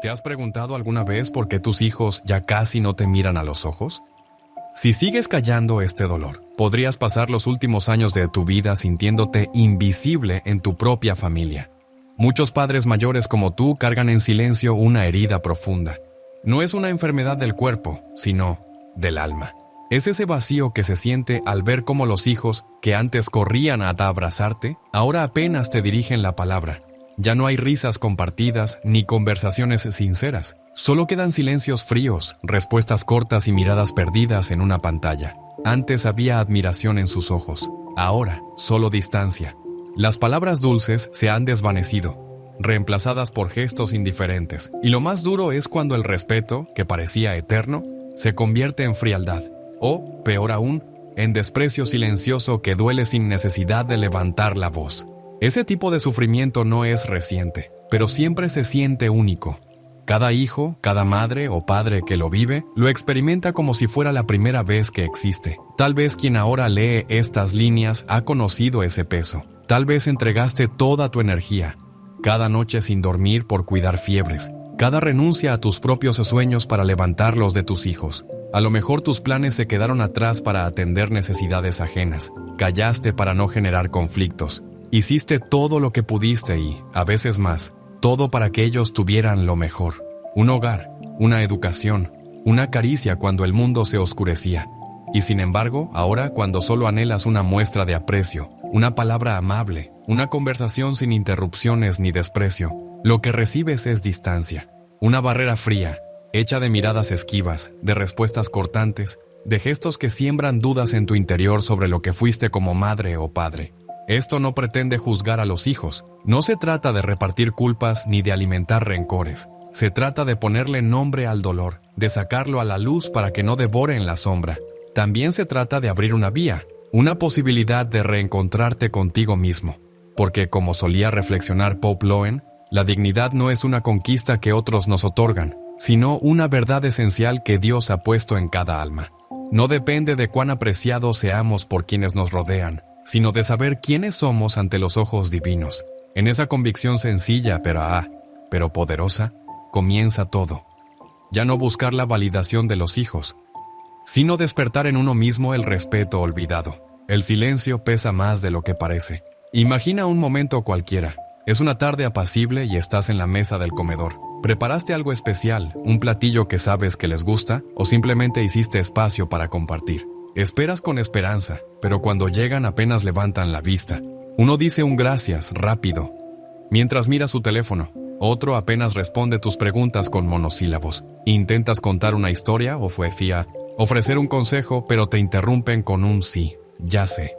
¿Te has preguntado alguna vez por qué tus hijos ya casi no te miran a los ojos? Si sigues callando este dolor, podrías pasar los últimos años de tu vida sintiéndote invisible en tu propia familia. Muchos padres mayores como tú cargan en silencio una herida profunda. No es una enfermedad del cuerpo, sino del alma. Es ese vacío que se siente al ver cómo los hijos, que antes corrían a abrazarte, ahora apenas te dirigen la palabra. Ya no hay risas compartidas ni conversaciones sinceras. Solo quedan silencios fríos, respuestas cortas y miradas perdidas en una pantalla. Antes había admiración en sus ojos, ahora solo distancia. Las palabras dulces se han desvanecido, reemplazadas por gestos indiferentes. Y lo más duro es cuando el respeto, que parecía eterno, se convierte en frialdad. O, peor aún, en desprecio silencioso que duele sin necesidad de levantar la voz. Ese tipo de sufrimiento no es reciente, pero siempre se siente único. Cada hijo, cada madre o padre que lo vive, lo experimenta como si fuera la primera vez que existe. Tal vez quien ahora lee estas líneas ha conocido ese peso. Tal vez entregaste toda tu energía, cada noche sin dormir por cuidar fiebres, cada renuncia a tus propios sueños para levantarlos de tus hijos. A lo mejor tus planes se quedaron atrás para atender necesidades ajenas. Callaste para no generar conflictos. Hiciste todo lo que pudiste y, a veces más, todo para que ellos tuvieran lo mejor. Un hogar, una educación, una caricia cuando el mundo se oscurecía. Y sin embargo, ahora cuando solo anhelas una muestra de aprecio, una palabra amable, una conversación sin interrupciones ni desprecio, lo que recibes es distancia. Una barrera fría, hecha de miradas esquivas, de respuestas cortantes, de gestos que siembran dudas en tu interior sobre lo que fuiste como madre o padre. Esto no pretende juzgar a los hijos. No se trata de repartir culpas ni de alimentar rencores. Se trata de ponerle nombre al dolor, de sacarlo a la luz para que no devore en la sombra. También se trata de abrir una vía, una posibilidad de reencontrarte contigo mismo. Porque, como solía reflexionar Pope Loen, la dignidad no es una conquista que otros nos otorgan, sino una verdad esencial que Dios ha puesto en cada alma. No depende de cuán apreciados seamos por quienes nos rodean, sino de saber quiénes somos ante los ojos divinos. En esa convicción sencilla, pero poderosa, comienza todo. Ya no buscar la validación de los hijos, sino despertar en uno mismo el respeto olvidado. El silencio pesa más de lo que parece. Imagina un momento cualquiera. Es una tarde apacible y estás en la mesa del comedor. ¿Preparaste algo especial, un platillo que sabes que les gusta, o simplemente hiciste espacio para compartir? Esperas con esperanza, pero cuando llegan apenas levantan la vista. Uno dice un gracias rápido, mientras mira su teléfono. Otro apenas responde tus preguntas con monosílabos. Intentas contar una historia o poesía, ofrecer un consejo, pero te interrumpen con un sí, ya sé.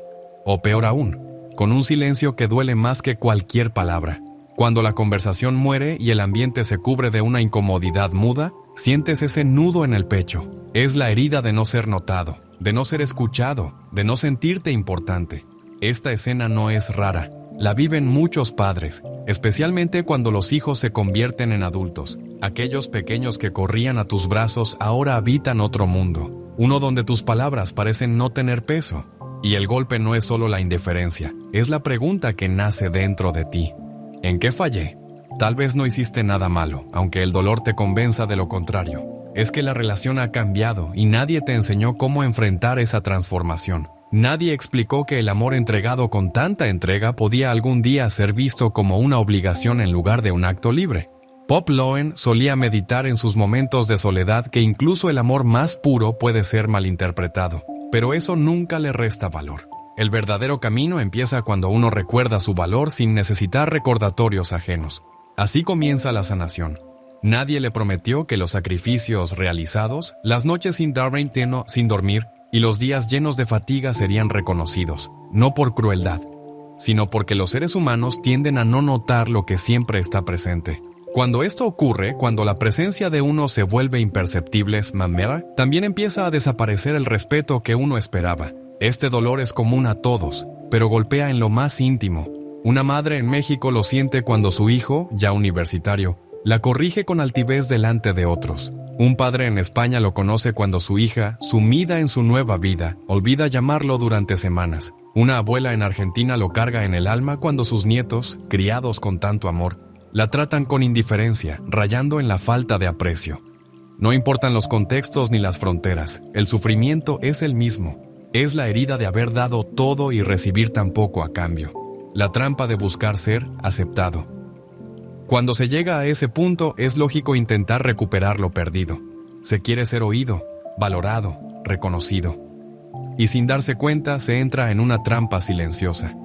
O peor aún, con un silencio que duele más que cualquier palabra. Cuando la conversación muere y el ambiente se cubre de una incomodidad muda, sientes ese nudo en el pecho. Es la herida de no ser notado, de no ser escuchado, de no sentirte importante. Esta escena no es rara. La viven muchos padres, especialmente cuando los hijos se convierten en adultos. Aquellos pequeños que corrían a tus brazos ahora habitan otro mundo, uno donde tus palabras parecen no tener peso. Y el golpe no es solo la indiferencia, es la pregunta que nace dentro de ti. ¿En qué fallé? Tal vez no hiciste nada malo, aunque el dolor te convenza de lo contrario. Es que la relación ha cambiado y nadie te enseñó cómo enfrentar esa transformación. Nadie explicó que el amor entregado con tanta entrega podía algún día ser visto como una obligación en lugar de un acto libre. Pope Loen solía meditar en sus momentos de soledad que incluso el amor más puro puede ser malinterpretado, pero eso nunca le resta valor. El verdadero camino empieza cuando uno recuerda su valor sin necesitar recordatorios ajenos. Así comienza la sanación. Nadie le prometió que los sacrificios realizados, las noches sin dormir y los días llenos de fatiga serían reconocidos, no por crueldad, sino porque los seres humanos tienden a no notar lo que siempre está presente. Cuando esto ocurre, cuando la presencia de uno se vuelve imperceptible, también empieza a desaparecer el respeto que uno esperaba. Este dolor es común a todos, pero golpea en lo más íntimo. Una madre en México lo siente cuando su hijo, ya universitario, la corrige con altivez delante de otros. Un padre en España lo conoce cuando su hija, sumida en su nueva vida, olvida llamarlo durante semanas. Una abuela en Argentina lo carga en el alma cuando sus nietos, criados con tanto amor, La tratan con indiferencia, rayando en la falta de aprecio. No importan los contextos ni las fronteras, el sufrimiento es el mismo. Es la herida de haber dado todo y recibir tan poco a cambio. La trampa de buscar ser aceptado. Cuando se llega a ese punto, es lógico intentar recuperar lo perdido. Se quiere ser oído, valorado, reconocido. Y sin darse cuenta, se entra en una trampa silenciosa.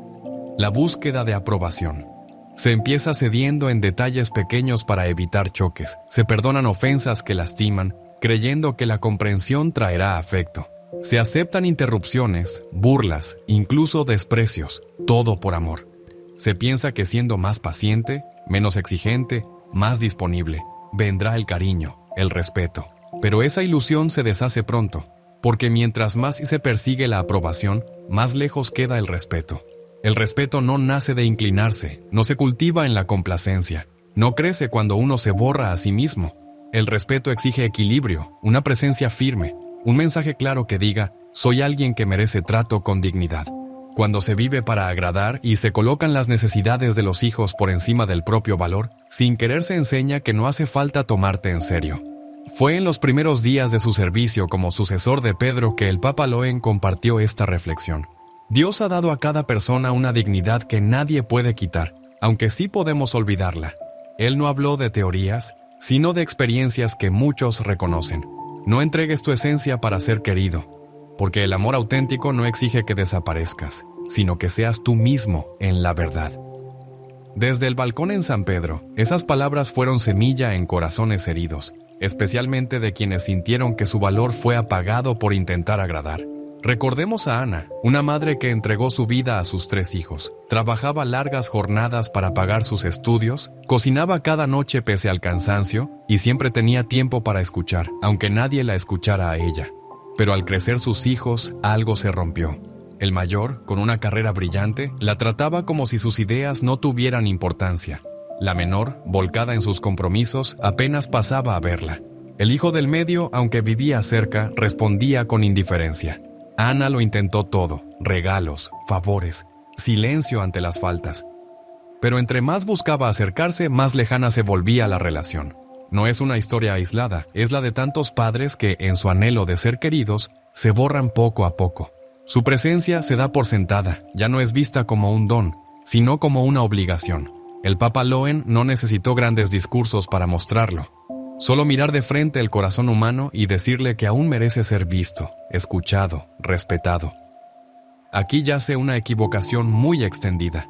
La búsqueda de aprobación. Se empieza cediendo en detalles pequeños para evitar choques. Se perdonan ofensas que lastiman, creyendo que la comprensión traerá afecto. Se aceptan interrupciones, burlas, incluso desprecios, todo por amor. Se piensa que siendo más paciente, menos exigente, más disponible, vendrá el cariño, el respeto. Pero esa ilusión se deshace pronto, porque mientras más se persigue la aprobación, más lejos queda el respeto. El respeto no nace de inclinarse, no se cultiva en la complacencia, no crece cuando uno se borra a sí mismo. El respeto exige equilibrio, una presencia firme, un mensaje claro que diga, soy alguien que merece trato con dignidad. Cuando se vive para agradar y se colocan las necesidades de los hijos por encima del propio valor, sin querer se enseña que no hace falta tomarte en serio. Fue en los primeros días de su servicio como sucesor de Pedro que el Papa Loen compartió esta reflexión. Dios ha dado a cada persona una dignidad que nadie puede quitar, aunque sí podemos olvidarla. Él no habló de teorías, sino de experiencias que muchos reconocen. No entregues tu esencia para ser querido, porque el amor auténtico no exige que desaparezcas, sino que seas tú mismo en la verdad. Desde el balcón en San Pedro, esas palabras fueron semilla en corazones heridos, especialmente de quienes sintieron que su valor fue apagado por intentar agradar. Recordemos a Ana, una madre que entregó su vida a sus 3 hijos, trabajaba largas jornadas para pagar sus estudios, cocinaba cada noche pese al cansancio y siempre tenía tiempo para escuchar, aunque nadie la escuchara a ella. Pero al crecer sus hijos, algo se rompió. El mayor, con una carrera brillante, la trataba como si sus ideas no tuvieran importancia. La menor, volcada en sus compromisos, apenas pasaba a verla. El hijo del medio, aunque vivía cerca, respondía con indiferencia. Ana lo intentó todo, regalos, favores, silencio ante las faltas. Pero entre más buscaba acercarse, más lejana se volvía la relación. No es una historia aislada, es la de tantos padres que, en su anhelo de ser queridos, se borran poco a poco. Su presencia se da por sentada, ya no es vista como un don, sino como una obligación. El Papa Loen no necesitó grandes discursos para mostrarlo. Solo mirar de frente el corazón humano y decirle que aún merece ser visto, escuchado, respetado. Aquí yace una equivocación muy extendida.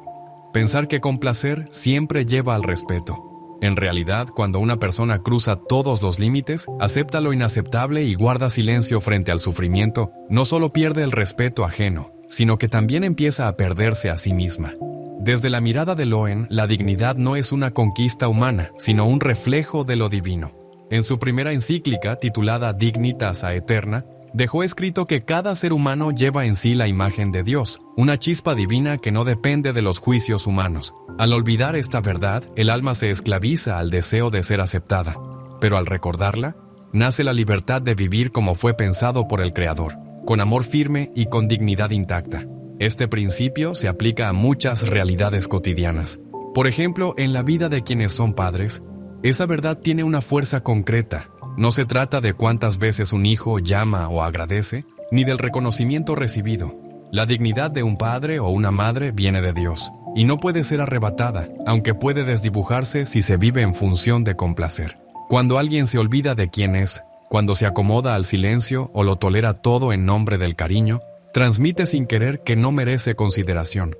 Pensar que complacer siempre lleva al respeto. En realidad, cuando una persona cruza todos los límites, acepta lo inaceptable y guarda silencio frente al sufrimiento, no solo pierde el respeto ajeno, sino que también empieza a perderse a sí misma. Desde la mirada de Loen, la dignidad no es una conquista humana, sino un reflejo de lo divino. En su primera encíclica, titulada Dignitas Aeterna, dejó escrito que cada ser humano lleva en sí la imagen de Dios, una chispa divina que no depende de los juicios humanos. Al olvidar esta verdad, el alma se esclaviza al deseo de ser aceptada, pero al recordarla, nace la libertad de vivir como fue pensado por el Creador, con amor firme y con dignidad intacta. Este principio se aplica a muchas realidades cotidianas. Por ejemplo, en la vida de quienes son padres, esa verdad tiene una fuerza concreta. No se trata de cuántas veces un hijo llama o agradece, ni del reconocimiento recibido. La dignidad de un padre o una madre viene de Dios, y no puede ser arrebatada, aunque puede desdibujarse si se vive en función de complacer. Cuando alguien se olvida de quién es, cuando se acomoda al silencio o lo tolera todo en nombre del cariño, transmite sin querer que no merece consideración.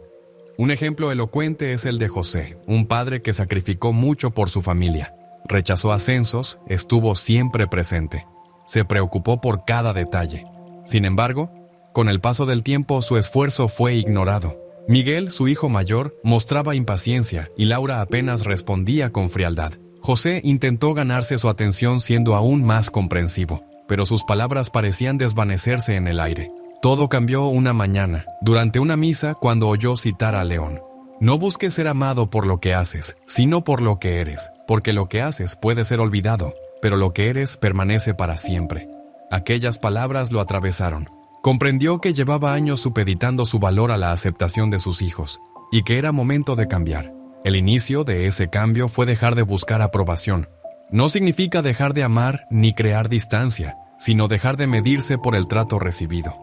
Un ejemplo elocuente es el de José, un padre que sacrificó mucho por su familia. Rechazó ascensos, estuvo siempre presente. Se preocupó por cada detalle. Sin embargo, con el paso del tiempo su esfuerzo fue ignorado. Miguel, su hijo mayor, mostraba impaciencia y Laura apenas respondía con frialdad. José intentó ganarse su atención siendo aún más comprensivo, pero sus palabras parecían desvanecerse en el aire. Todo cambió una mañana, durante una misa cuando oyó citar a León. No busques ser amado por lo que haces, sino por lo que eres, porque lo que haces puede ser olvidado, pero lo que eres permanece para siempre. Aquellas palabras lo atravesaron. Comprendió que llevaba años supeditando su valor a la aceptación de sus hijos, y que era momento de cambiar. El inicio de ese cambio fue dejar de buscar aprobación. No significa dejar de amar ni crear distancia, sino dejar de medirse por el trato recibido.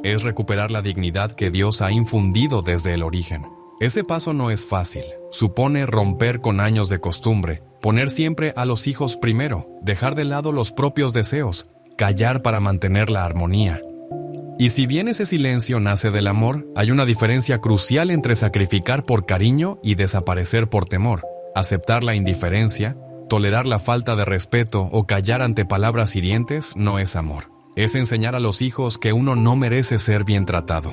Es recuperar la dignidad que Dios ha infundido desde el origen. Ese paso no es fácil. Supone romper con años de costumbre, poner siempre a los hijos primero, dejar de lado los propios deseos, callar para mantener la armonía. Y si bien ese silencio nace del amor, hay una diferencia crucial entre sacrificar por cariño y desaparecer por temor. Aceptar la indiferencia, tolerar la falta de respeto o callar ante palabras hirientes no es amor. Es enseñar a los hijos que uno no merece ser bien tratado.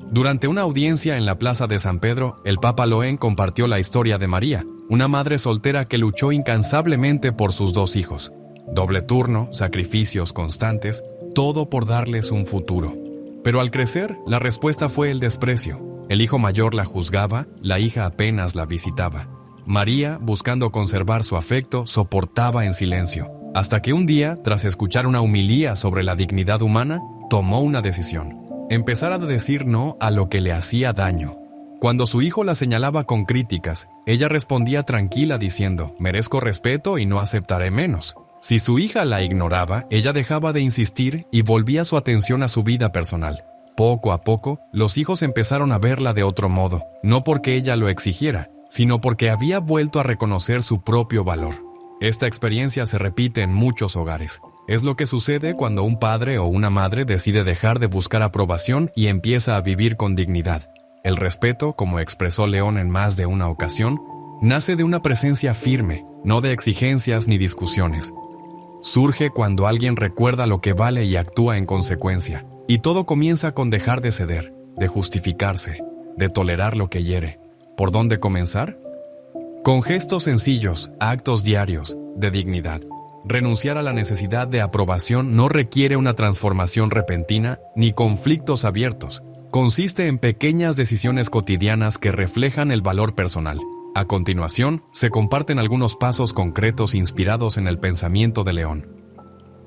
Durante una audiencia en la Plaza de San Pedro, el Papa Loén compartió la historia de María, una madre soltera que luchó incansablemente por sus 2 hijos. Doble turno, sacrificios constantes, todo por darles un futuro. Pero al crecer, la respuesta fue el desprecio. El hijo mayor la juzgaba, la hija apenas la visitaba. María, buscando conservar su afecto, soportaba en silencio, hasta que un día, tras escuchar una homilía sobre la dignidad humana, tomó una decisión: empezar a decir no a lo que le hacía daño. Cuando su hijo la señalaba con críticas, ella respondía tranquila diciendo: merezco respeto y no aceptaré menos. Si su hija la ignoraba, ella dejaba de insistir y volvía su atención a su vida personal. Poco a poco, los hijos empezaron a verla de otro modo, no porque ella lo exigiera, sino porque había vuelto a reconocer su propio valor. Esta experiencia se repite en muchos hogares. Es lo que sucede cuando un padre o una madre decide dejar de buscar aprobación y empieza a vivir con dignidad. El respeto, como expresó León en más de una ocasión, nace de una presencia firme, no de exigencias ni discusiones. Surge cuando alguien recuerda lo que vale y actúa en consecuencia. Y todo comienza con dejar de ceder, de justificarse, de tolerar lo que hiere. ¿Por dónde comenzar? Con gestos sencillos, actos diarios, de dignidad. Renunciar a la necesidad de aprobación no requiere una transformación repentina ni conflictos abiertos. Consiste en pequeñas decisiones cotidianas que reflejan el valor personal. A continuación, se comparten algunos pasos concretos inspirados en el pensamiento de León.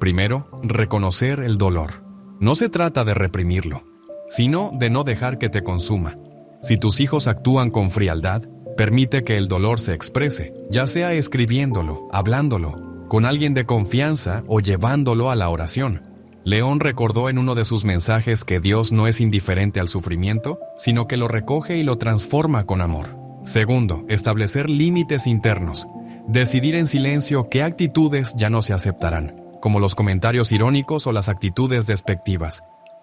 Primero, reconocer el dolor. No se trata de reprimirlo, sino de no dejar que te consuma. Si tus hijos actúan con frialdad, permite que el dolor se exprese, ya sea escribiéndolo, hablándolo, con alguien de confianza o llevándolo a la oración. León recordó en uno de sus mensajes que Dios no es indiferente al sufrimiento, sino que lo recoge y lo transforma con amor. Segundo, establecer límites internos. Decidir en silencio qué actitudes ya no se aceptarán, como los comentarios irónicos o las actitudes despectivas.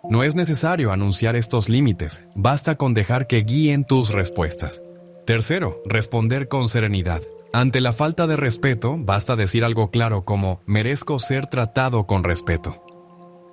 No es necesario anunciar estos límites, basta con dejar que guíen tus respuestas. Tercero, responder con serenidad. Ante la falta de respeto, basta decir algo claro como: merezco ser tratado con respeto.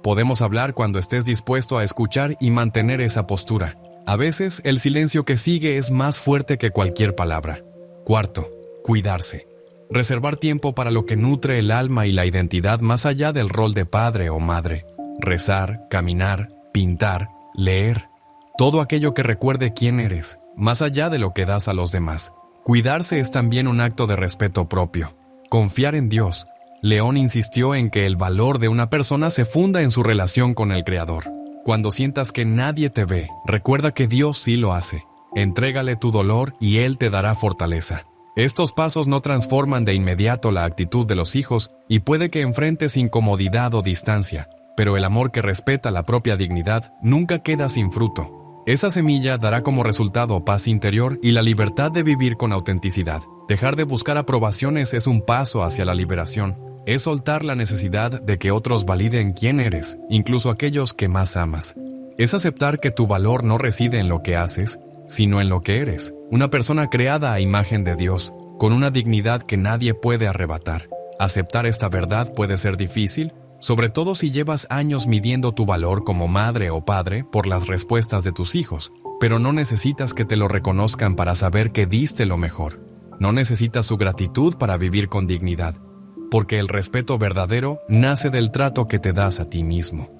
Podemos hablar cuando estés dispuesto a escuchar y mantener esa postura. A veces, el silencio que sigue es más fuerte que cualquier palabra. Cuarto, cuidarse. Reservar tiempo para lo que nutre el alma y la identidad más allá del rol de padre o madre. Rezar, caminar, pintar, leer. Todo aquello que recuerde quién eres, más allá de lo que das a los demás. Cuidarse es también un acto de respeto propio. Confiar en Dios. León insistió en que el valor de una persona se funda en su relación con el Creador. Cuando sientas que nadie te ve, recuerda que Dios sí lo hace. Entrégale tu dolor y Él te dará fortaleza. Estos pasos no transforman de inmediato la actitud de los hijos y puede que enfrentes incomodidad o distancia, pero el amor que respeta la propia dignidad nunca queda sin fruto. Esa semilla dará como resultado paz interior y la libertad de vivir con autenticidad. Dejar de buscar aprobaciones es un paso hacia la liberación. Es soltar la necesidad de que otros validen quién eres, incluso aquellos que más amas. Es aceptar que tu valor no reside en lo que haces, sino en lo que eres. Una persona creada a imagen de Dios, con una dignidad que nadie puede arrebatar. Aceptar esta verdad puede ser difícil, sobre todo si llevas años midiendo tu valor como madre o padre por las respuestas de tus hijos, pero no necesitas que te lo reconozcan para saber que diste lo mejor. No necesitas su gratitud para vivir con dignidad, porque el respeto verdadero nace del trato que te das a ti mismo.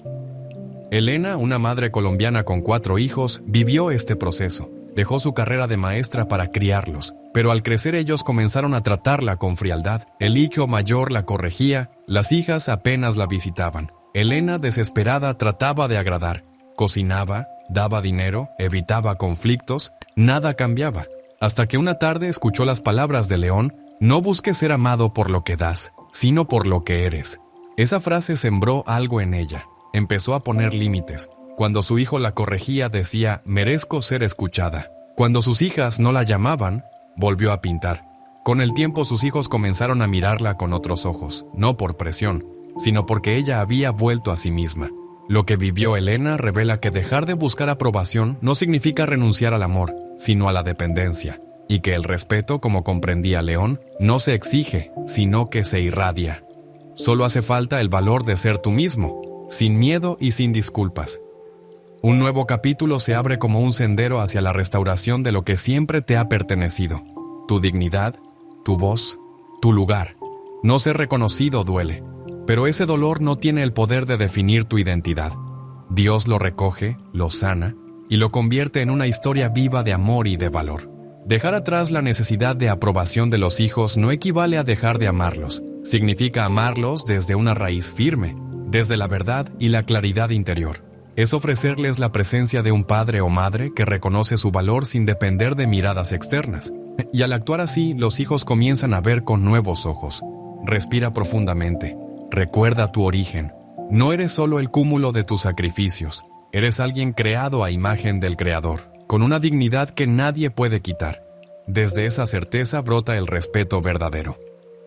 Elena, una madre colombiana con 4 hijos, vivió este proceso. Dejó su carrera de maestra para criarlos, pero al crecer ellos comenzaron a tratarla con frialdad. El hijo mayor la corregía, las hijas apenas la visitaban. Elena, desesperada, trataba de agradar. Cocinaba, daba dinero, evitaba conflictos, nada cambiaba. hasta que una tarde escuchó las palabras de León: no busques ser amado por lo que das, sino por lo que eres. Esa frase sembró algo en ella. Empezó a poner límites. Cuando su hijo la corregía, decía: merezco ser escuchada. Cuando sus hijas no la llamaban, volvió a pintar. Con el tiempo, sus hijos comenzaron a mirarla con otros ojos, no por presión, sino porque ella había vuelto a sí misma. Lo que vivió Elena revela que dejar de buscar aprobación no significa renunciar al amor, sino a la dependencia, y que el respeto, como comprendía León, no se exige, sino que se irradia. Solo hace falta el valor de ser tú mismo, sin miedo y sin disculpas. Un nuevo capítulo se abre como un sendero hacia la restauración de lo que siempre te ha pertenecido: tu dignidad, tu voz, tu lugar. No ser reconocido duele, pero ese dolor no tiene el poder de definir tu identidad. Dios lo recoge, lo sana y lo convierte en una historia viva de amor y de valor. Dejar atrás la necesidad de aprobación de los hijos no equivale a dejar de amarlos. Significa amarlos desde una raíz firme, desde la verdad y la claridad interior. Es ofrecerles la presencia de un padre o madre que reconoce su valor sin depender de miradas externas. Y al actuar así, los hijos comienzan a ver con nuevos ojos. Respira profundamente. Recuerda tu origen. No eres solo el cúmulo de tus sacrificios. Eres alguien creado a imagen del Creador, con una dignidad que nadie puede quitar. Desde esa certeza brota el respeto verdadero.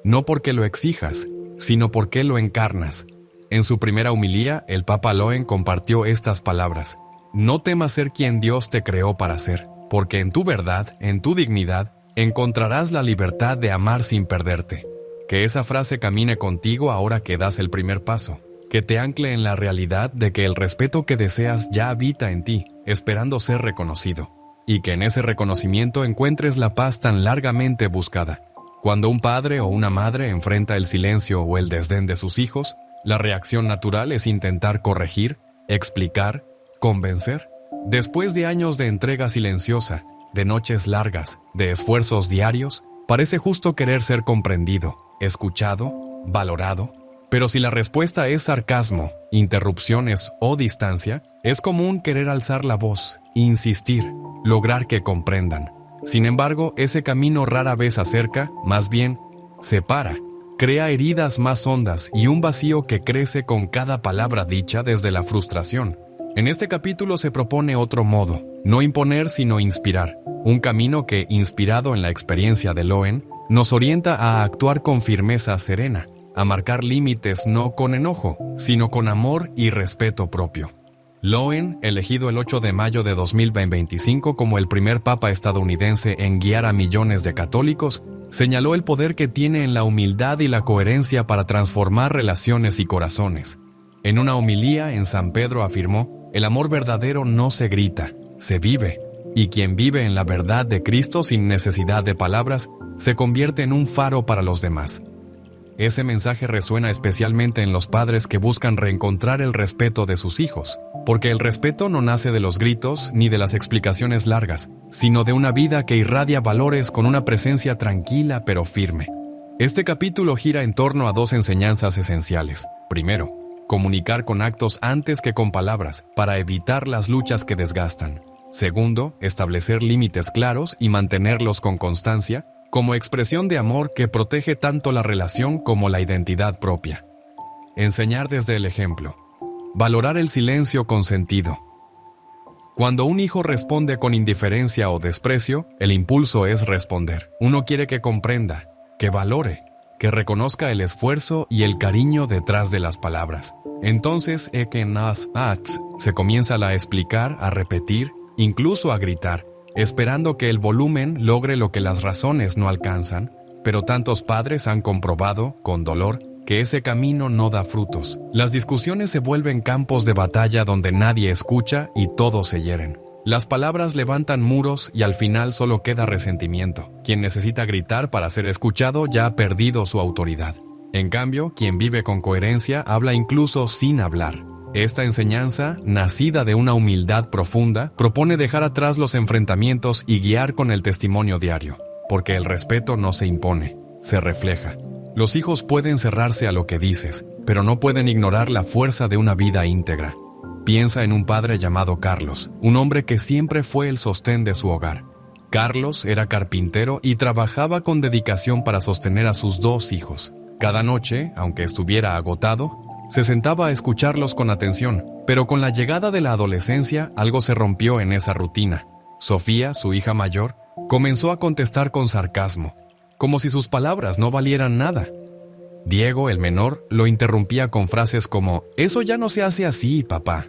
No porque lo exijas, sino porque lo encarnas. En su primera homilía, el Papa Loen compartió estas palabras: no temas ser quien Dios te creó para ser, porque en tu verdad, en tu dignidad, encontrarás la libertad de amar sin perderte. Que esa frase camine contigo ahora que das el primer paso, que te ancle en la realidad de que el respeto que deseas ya habita en ti, esperando ser reconocido, y que en ese reconocimiento encuentres la paz tan largamente buscada. Cuando un padre o una madre enfrenta el silencio o el desdén de sus hijos, la reacción natural es intentar corregir, explicar, convencer. Después de años de entrega silenciosa, de noches largas, de esfuerzos diarios, parece justo querer ser comprendido, escuchado, valorado. Pero si la respuesta es sarcasmo, interrupciones o distancia, es común querer alzar la voz, insistir, lograr que comprendan. Sin embargo, ese camino rara vez acerca, más bien, separa. Crea heridas más hondas y un vacío que crece con cada palabra dicha desde la frustración. En este capítulo se propone otro modo, no imponer sino inspirar, un camino que, inspirado en la experiencia de Loen, nos orienta a actuar con firmeza serena, a marcar límites no con enojo, sino con amor y respeto propio. Loen, elegido el 8 de mayo de 2025 como el primer papa estadounidense en guiar a millones de católicos, señaló el poder que tiene en la humildad y la coherencia para transformar relaciones y corazones. En una homilía en San Pedro afirmó: el amor verdadero no se grita, se vive, y quien vive en la verdad de Cristo sin necesidad de palabras, se convierte en un faro para los demás. Ese mensaje resuena especialmente en los padres que buscan reencontrar el respeto de sus hijos, porque el respeto no nace de los gritos ni de las explicaciones largas, sino de una vida que irradia valores con una presencia tranquila pero firme. Este capítulo gira en torno a dos enseñanzas esenciales. Primero, comunicar con actos antes que con palabras, para evitar las luchas que desgastan. Segundo, establecer límites claros y mantenerlos con constancia, como expresión de amor que protege tanto la relación como la identidad propia. Enseñar desde el ejemplo. Valorar el silencio con sentido. Cuando un hijo responde con indiferencia o desprecio, el impulso es responder. Uno quiere que comprenda, que valore, que reconozca el esfuerzo y el cariño detrás de las palabras. Entonces, se comienza a explicar, a repetir, incluso a gritar, esperando que el volumen logre lo que las razones no alcanzan, pero tantos padres han comprobado, con dolor, que ese camino no da frutos. Las discusiones se vuelven campos de batalla donde nadie escucha y todos se hieren. Las palabras levantan muros y al final solo queda resentimiento. Quien necesita gritar para ser escuchado ya ha perdido su autoridad. En cambio, quien vive con coherencia habla incluso sin hablar. Esta enseñanza, nacida de una humildad profunda, propone dejar atrás los enfrentamientos y guiar con el testimonio diario, porque el respeto no se impone, se refleja. Los hijos pueden cerrarse a lo que dices, pero no pueden ignorar la fuerza de una vida íntegra. Piensa en un padre llamado Carlos, un hombre que siempre fue el sostén de su hogar. Carlos era carpintero y trabajaba con dedicación para sostener a sus 2 hijos. Cada noche, aunque estuviera agotado, se sentaba a escucharlos con atención, pero con la llegada de la adolescencia algo se rompió en esa rutina. Sofía, su hija mayor, comenzó a contestar con sarcasmo, como si sus palabras no valieran nada. Diego, el menor, lo interrumpía con frases como «Eso ya no se hace así, papá».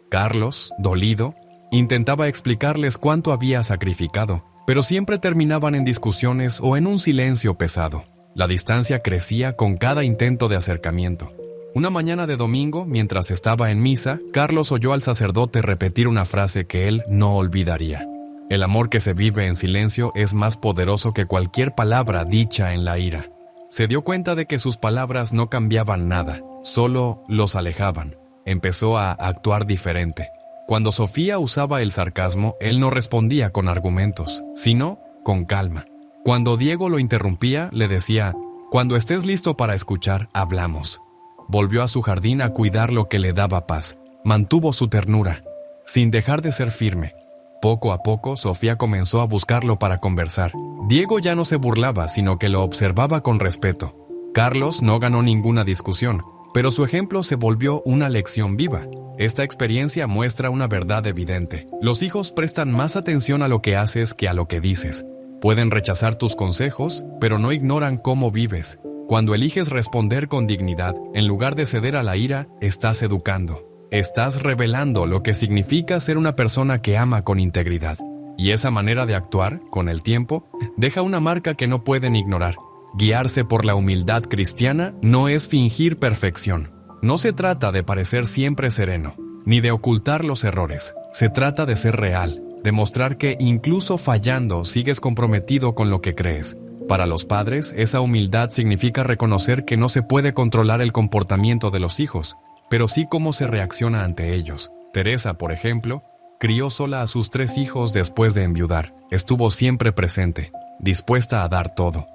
Carlos, dolido, intentaba explicarles cuánto había sacrificado, pero siempre terminaban en discusiones o en un silencio pesado. La distancia crecía con cada intento de acercamiento. Una mañana de domingo, mientras estaba en misa, Carlos oyó al sacerdote repetir una frase que él no olvidaría. El amor que se vive en silencio es más poderoso que cualquier palabra dicha en la ira. Se dio cuenta de que sus palabras no cambiaban nada, solo los alejaban. Empezó a actuar diferente. Cuando Sofía usaba el sarcasmo, él no respondía con argumentos, sino con calma. Cuando Diego lo interrumpía, le decía, «Cuando estés listo para escuchar, hablamos». Volvió a su jardín a cuidar lo que le daba paz. Mantuvo su ternura, sin dejar de ser firme. Poco a poco, Sofía comenzó a buscarlo para conversar. Diego ya no se burlaba, sino que lo observaba con respeto. Carlos no ganó ninguna discusión, pero su ejemplo se volvió una lección viva. Esta experiencia muestra una verdad evidente. Los hijos prestan más atención a lo que haces que a lo que dices. Pueden rechazar tus consejos, pero no ignoran cómo vives. Cuando eliges responder con dignidad, en lugar de ceder a la ira, estás educando. Estás revelando lo que significa ser una persona que ama con integridad. Y esa manera de actuar, con el tiempo, deja una marca que no pueden ignorar. Guiarse por la humildad cristiana no es fingir perfección. No se trata de parecer siempre sereno, ni de ocultar los errores. Se trata de ser real, demostrar que incluso fallando sigues comprometido con lo que crees. Para los padres, esa humildad significa reconocer que no se puede controlar el comportamiento de los hijos, pero sí cómo se reacciona ante ellos. Teresa, por ejemplo, crió sola a sus 3 hijos después de enviudar. Estuvo siempre presente, dispuesta a dar todo.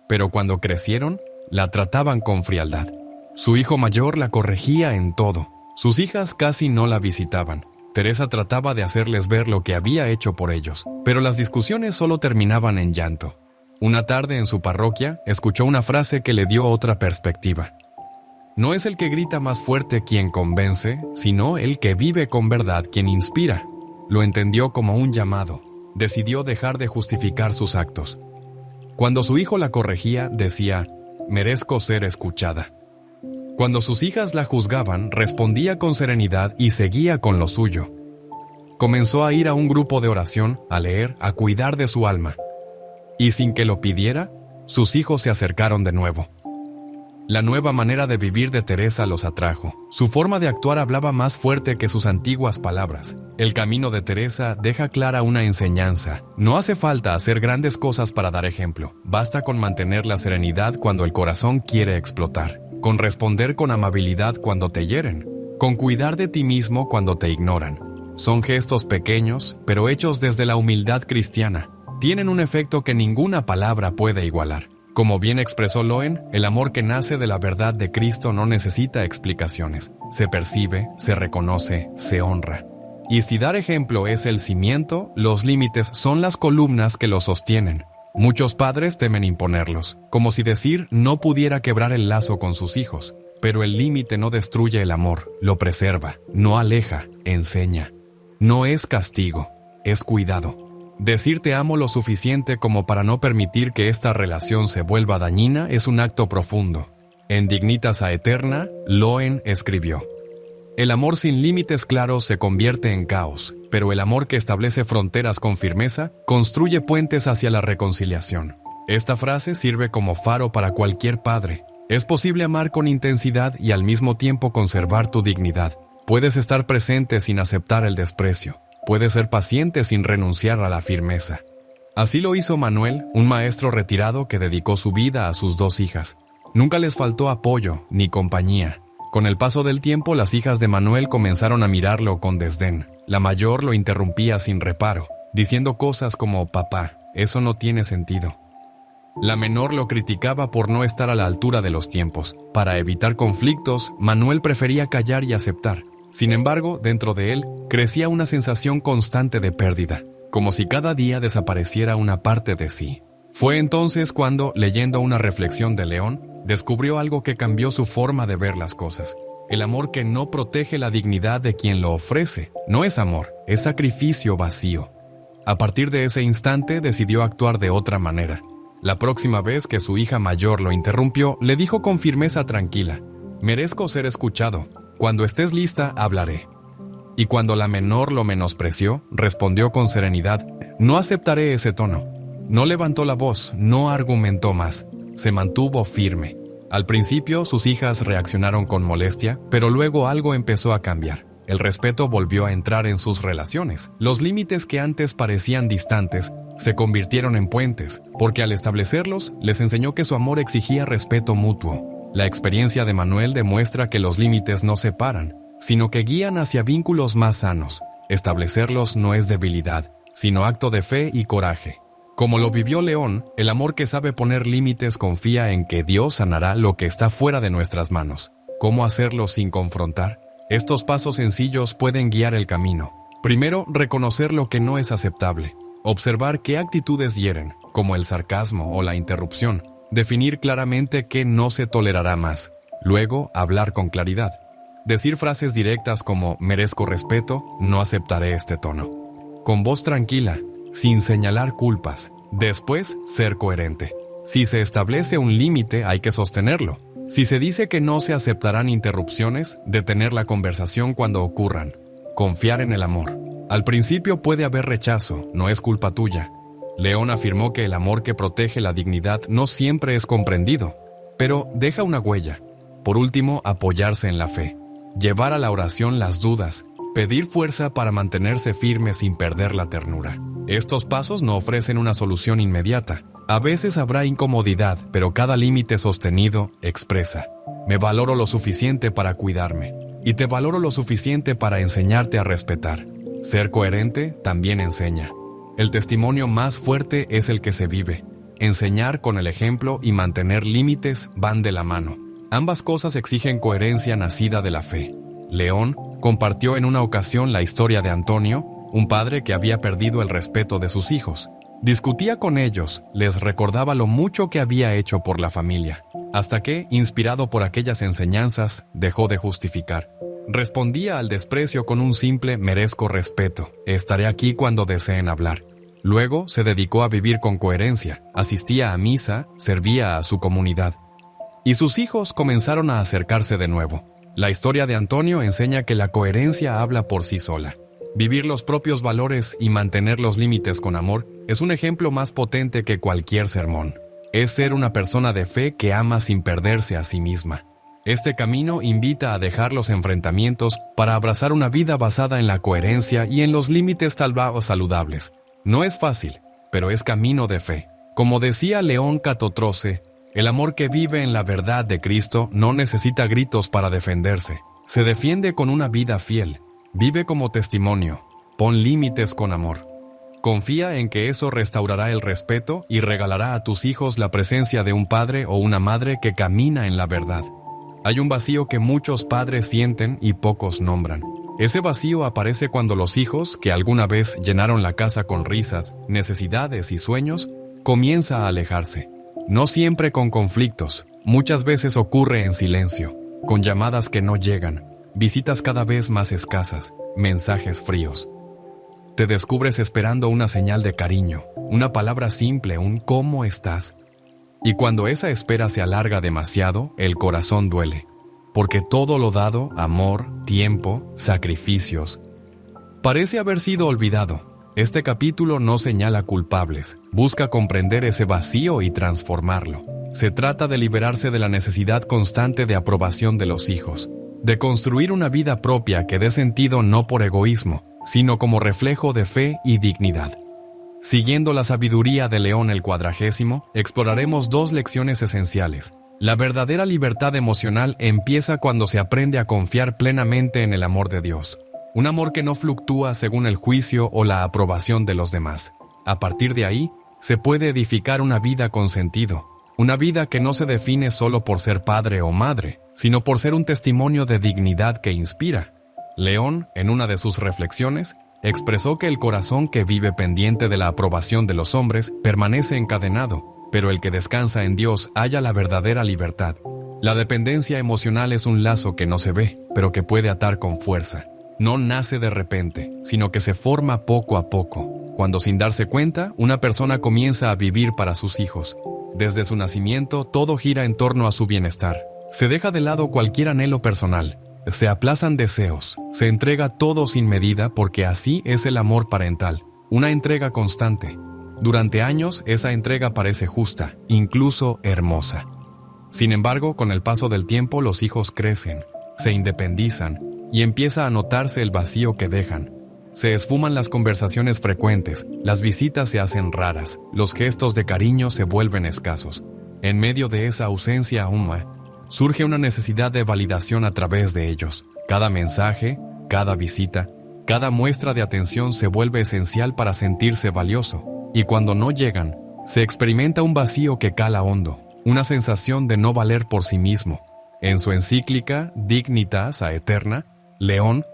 Pero cuando crecieron, la trataban con frialdad. Su hijo mayor la corregía en todo. Sus hijas casi no la visitaban. Teresa trataba de hacerles ver lo que había hecho por ellos, pero las discusiones solo terminaban en llanto. Una tarde en su parroquia, escuchó una frase que le dio otra perspectiva. No es el que grita más fuerte quien convence, sino el que vive con verdad quien inspira. Lo entendió como un llamado. Decidió dejar de justificar sus actos. Cuando su hijo la corregía, decía, «Merezco ser escuchada». Cuando sus hijas la juzgaban, respondía con serenidad y seguía con lo suyo. Comenzó a ir a un grupo de oración, a leer, a cuidar de su alma. Y sin que lo pidiera, sus hijos se acercaron de nuevo. La nueva manera de vivir de Teresa los atrajo. Su forma de actuar hablaba más fuerte que sus antiguas palabras. El camino de Teresa deja clara una enseñanza. No hace falta hacer grandes cosas para dar ejemplo. Basta con mantener la serenidad cuando el corazón quiere explotar, con responder con amabilidad cuando te hieren, con cuidar de ti mismo cuando te ignoran. Son gestos pequeños, pero hechos desde la humildad cristiana. Tienen un efecto que ninguna palabra puede igualar. Como bien expresó Loen, el amor que nace de la verdad de Cristo no necesita explicaciones. Se percibe, se reconoce, se honra. Y si dar ejemplo es el cimiento, los límites son las columnas que lo sostienen. Muchos padres temen imponerlos, como si decir no pudiera quebrar el lazo con sus hijos. Pero el límite no destruye el amor, lo preserva, no aleja, enseña. No es castigo, es cuidado. Decir te amo lo suficiente como para no permitir que esta relación se vuelva dañina es un acto profundo. En Dignitas Aeterna, Loen escribió: el amor sin límites claros se convierte en caos, pero el amor que establece fronteras con firmeza construye puentes hacia la reconciliación. Esta frase sirve como faro para cualquier padre. Es posible amar con intensidad y al mismo tiempo conservar tu dignidad. Puedes estar presente sin aceptar el desprecio. Puedes ser paciente sin renunciar a la firmeza. Así lo hizo Manuel, un maestro retirado que dedicó su vida a sus 2 hijas. Nunca les faltó apoyo ni compañía. Con el paso del tiempo, las hijas de Manuel comenzaron a mirarlo con desdén. La mayor lo interrumpía sin reparo, diciendo cosas como: «Papá, eso no tiene sentido». La menor lo criticaba por no estar a la altura de los tiempos. Para evitar conflictos, Manuel prefería callar y aceptar. Sin embargo, dentro de él, crecía una sensación constante de pérdida. como si cada día desapareciera una parte de sí. Fue entonces cuando, leyendo una reflexión de León, descubrió algo que cambió su forma de ver las cosas. El amor que no protege la dignidad de quien lo ofrece no es amor, es sacrificio vacío. A partir de ese instante decidió actuar de otra manera. La próxima vez que su hija mayor lo interrumpió, le dijo con firmeza tranquila: «Merezco ser escuchado. Cuando estés lista, hablaré». Y cuando la menor lo menospreció, respondió con serenidad: «No aceptaré ese tono». No levantó la voz, no argumentó más, se mantuvo firme. Al principio, sus hijas reaccionaron con molestia, pero luego algo empezó a cambiar. El respeto volvió a entrar en sus relaciones. Los límites que antes parecían distantes se convirtieron en puentes, porque al establecerlos, les enseñó que su amor exigía respeto mutuo. La experiencia de Manuel demuestra que los límites no separan, sino que guían hacia vínculos más sanos. Establecerlos no es debilidad, sino acto de fe y coraje. Como lo vivió León, el amor que sabe poner límites confía en que Dios sanará lo que está fuera de nuestras manos. ¿Cómo hacerlo sin confrontar? Estos pasos sencillos pueden guiar el camino. Primero, reconocer lo que no es aceptable. Observar qué actitudes hieren, como el sarcasmo o la interrupción. Definir claramente qué no se tolerará más. Luego, hablar con claridad. Decir frases directas como «merezco respeto, no aceptaré este tono». Con voz tranquila, sin señalar culpas. Después, ser coherente. Si se establece un límite, hay que sostenerlo. Si se dice que no se aceptarán interrupciones, detener la conversación cuando ocurran. Confiar en el amor. Al principio puede haber rechazo, no es culpa tuya. León afirmó que el amor que protege la dignidad no siempre es comprendido, pero deja una huella. Por último, apoyarse en la fe. Llevar a la oración las dudas. Pedir fuerza para mantenerse firme sin perder la ternura. Estos pasos no ofrecen una solución inmediata. A veces habrá incomodidad, pero cada límite sostenido expresa: me valoro lo suficiente para cuidarme, y te valoro lo suficiente para enseñarte a respetar. Ser coherente también enseña. El testimonio más fuerte es el que se vive. Enseñar con el ejemplo y mantener límites van de la mano. Ambas cosas exigen coherencia nacida de la fe. León compartió en una ocasión la historia de Antonio, un padre que había perdido el respeto de sus hijos. Discutía con ellos, les recordaba lo mucho que había hecho por la familia, hasta que, inspirado por aquellas enseñanzas, dejó de justificar. Respondía al desprecio con un simple «merezco respeto, estaré aquí cuando deseen hablar». Luego se dedicó a vivir con coherencia, asistía a misa, servía a su comunidad. Y sus hijos comenzaron a acercarse de nuevo. La historia de Antonio enseña que la coherencia habla por sí sola. Vivir los propios valores y mantener los límites con amor es un ejemplo más potente que cualquier sermón. Es ser una persona de fe que ama sin perderse a sí misma. Este camino invita a dejar los enfrentamientos para abrazar una vida basada en la coherencia y en los límites saludables. No es fácil, pero es camino de fe. Como decía León Catotroce, el amor que vive en la verdad de Cristo no necesita gritos para defenderse. Se defiende con una vida fiel. Vive como testimonio. Pon límites con amor. Confía en que eso restaurará el respeto y regalará a tus hijos la presencia de un padre o una madre que camina en la verdad. Hay un vacío que muchos padres sienten y pocos nombran. Ese vacío aparece cuando los hijos, que alguna vez llenaron la casa con risas, necesidades y sueños, comienza a alejarse. No siempre con conflictos, muchas veces ocurre en silencio, con llamadas que no llegan, visitas cada vez más escasas, mensajes fríos. Te descubres esperando una señal de cariño, una palabra simple, un «¿cómo estás?». Y cuando esa espera se alarga demasiado, el corazón duele, porque todo lo dado, amor, tiempo, sacrificios, parece haber sido olvidado. Este capítulo no señala culpables, busca comprender ese vacío y transformarlo. Se trata de liberarse de la necesidad constante de aprobación de los hijos, de construir una vida propia que dé sentido no por egoísmo, sino como reflejo de fe y dignidad. Siguiendo la sabiduría de León el Cuadragésimo, exploraremos dos lecciones esenciales. La verdadera libertad emocional empieza cuando se aprende a confiar plenamente en el amor de Dios. Un amor que no fluctúa según el juicio o la aprobación de los demás. A partir de ahí, se puede edificar una vida con sentido. Una vida que no se define solo por ser padre o madre, sino por ser un testimonio de dignidad que inspira. León, en una de sus reflexiones, Expresó que el corazón que vive pendiente de la aprobación de los hombres permanece encadenado, pero el que descansa en Dios halla la verdadera libertad. La dependencia emocional es un lazo que no se ve, pero que puede atar con fuerza. No nace de repente, sino que se forma poco a poco, cuando sin darse cuenta, una persona comienza a vivir para sus hijos. Desde su nacimiento, todo gira en torno a su bienestar. Se deja de lado cualquier anhelo personal. Se aplazan deseos, se entrega todo sin medida porque así es el amor parental, una entrega constante. Durante años esa entrega parece justa, incluso hermosa. Sin embargo, con el paso del tiempo los hijos crecen, se independizan y empieza a notarse el vacío que dejan. Se esfuman las conversaciones frecuentes, las visitas se hacen raras, los gestos de cariño se vuelven escasos. En medio de esa ausencia aún surge una necesidad de validación a través de ellos. Cada mensaje, cada visita, cada muestra de atención se vuelve esencial para sentirse valioso. Y cuando no llegan, se experimenta un vacío que cala hondo, una sensación de no valer por sí mismo. En su encíclica Dignitas Aeterna, León